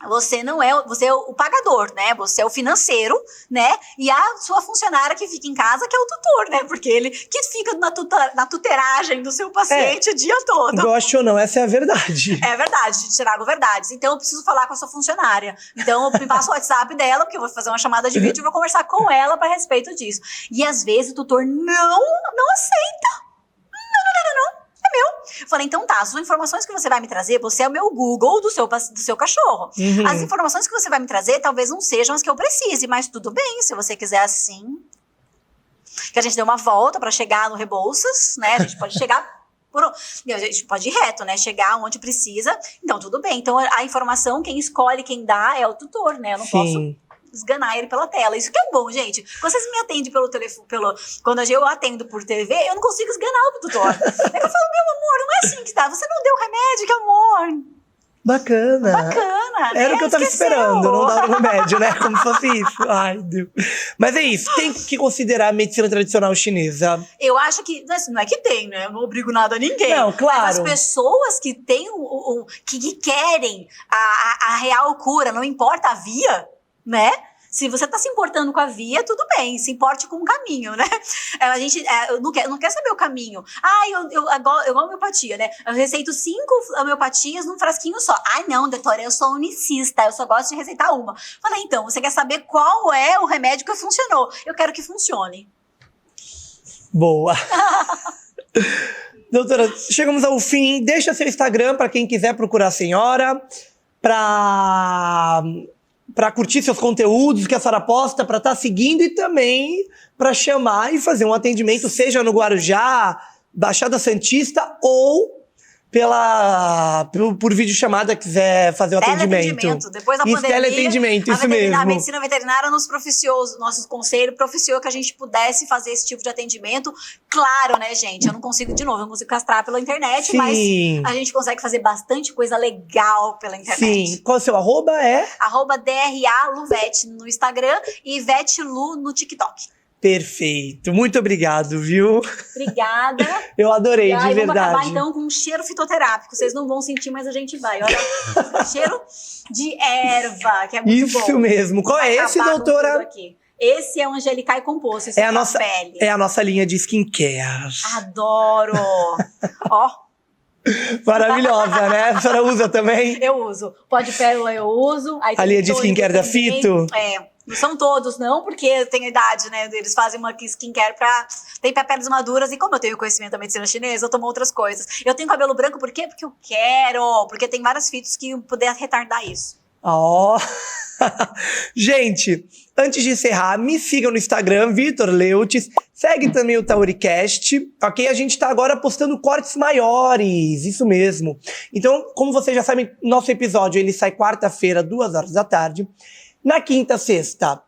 Você não é, você é o pagador, né? Você é o financeiro, né? E a sua funcionária que fica em casa, que é o tutor, né? Porque ele que fica na tutoragem do seu paciente o dia todo. Goste ou não, essa é a verdade. É verdade, te trago verdades. Então eu preciso falar com a sua funcionária. Então eu me passo o WhatsApp dela, porque eu vou fazer uma chamada de vídeo e vou conversar com ela para respeito disso. E às vezes o tutor não aceita. É meu. Falei, então tá, as informações que você vai me trazer, você é o meu Google do seu cachorro. Uhum. As informações que você vai me trazer talvez não sejam as que eu precise, mas tudo bem, se você quiser assim. Que a gente deu uma volta pra chegar no Rebouças, né? A gente pode chegar a gente pode ir reto, né? Chegar onde precisa. Então, tudo bem. Então, a informação, quem escolhe, quem dá é o tutor, né? Eu não posso esganar ele pela tela. Isso que é bom, gente. Quando vocês me atendem pelo telefone, quando eu atendo por TV, eu não consigo esganar o tutor. É que eu falo, meu amor, não é assim que tá. Você não deu remédio, que amor. Bacana. Bacana, né? Era o que eu tava esperando, não dar o remédio, né? Como se fosse isso. Ai, Deus. Mas é isso, tem que considerar a medicina tradicional chinesa. Eu acho que, não é que tem, né? Eu não obrigo nada a ninguém. Não, claro. Mas as pessoas que têm que querem a real cura, não importa a via, né? Se você tá se importando com a via, tudo bem, se importe com o caminho, né? A gente não quer saber o caminho. Eu igual homeopatia, né? Eu receito 5 homeopatias num frasquinho só. Não, doutora, eu sou unicista, eu só gosto de receitar uma. Falei, então, você quer saber qual é o remédio que funcionou? Eu quero que funcione. Boa. Doutora, chegamos ao fim. Deixa seu Instagram para quem quiser procurar a senhora, para curtir seus conteúdos que a senhora posta, para estar seguindo e também para chamar e fazer um atendimento, seja no Guarujá, Baixada Santista ou por videochamada quiser fazer o atendimento. Depois da pandemia, teleatendimento, isso mesmo. A medicina veterinária nos propiciou, nosso conselho propiciou que a gente pudesse fazer esse tipo de atendimento. Claro, né, gente? Eu não consigo castrar pela internet, Sim. Mas a gente consegue fazer bastante coisa legal pela internet. Sim. Qual é o seu arroba? @DRA Luvete no Instagram e Vete Lu no TikTok. Perfeito. Muito obrigado, viu? Obrigada. Eu adorei, de verdade. Vamos acabar, então, com um cheiro fitoterápico. Vocês não vão sentir, mas a gente vai. Olha, cheiro de erva, que é muito bom. Isso mesmo. Qual é esse, doutora? Esse é o Angelicai Composto. Esse é a nossa linha de skincare. Adoro. Ó. Maravilhosa, né? A senhora usa também? Eu uso. Pó de pérola eu uso. Aí a linha de skincare da Fito? Não são todos, não, porque eu tenho idade, né? Eles fazem uma skincare tem pra peles maduras. E como eu tenho conhecimento da medicina chinesa, eu tomo outras coisas. Eu tenho cabelo branco, por quê? Porque eu quero. Porque tem vários fitos que puder retardar isso. Ó. Gente, antes de encerrar, me sigam no Instagram, Vitor Leutes. Segue também o Tauricast, ok? A gente tá agora postando cortes maiores, isso mesmo. Então, como vocês já sabem, nosso episódio ele sai quarta-feira, 2h da tarde. Na quinta, sexta,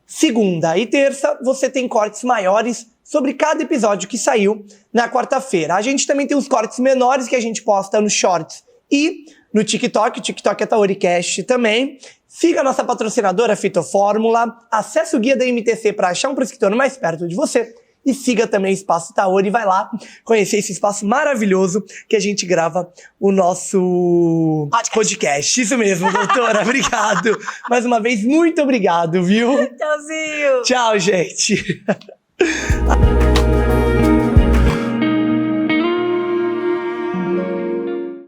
segunda e terça, você tem cortes maiores sobre cada episódio que saiu na quarta-feira. A gente também tem os cortes menores que a gente posta no Shorts e no TikTok. O TikTok é Tauricast também. Siga a nossa patrocinadora Fitofórmula. Acesse o guia da MTC para achar um prescritor mais perto de você. E siga também o Espaço Taori, vai lá conhecer esse espaço maravilhoso que a gente grava o nosso podcast. Isso mesmo, doutora. Obrigado. Mais uma vez, muito obrigado, viu? Tchauzinho. Tchau, gente.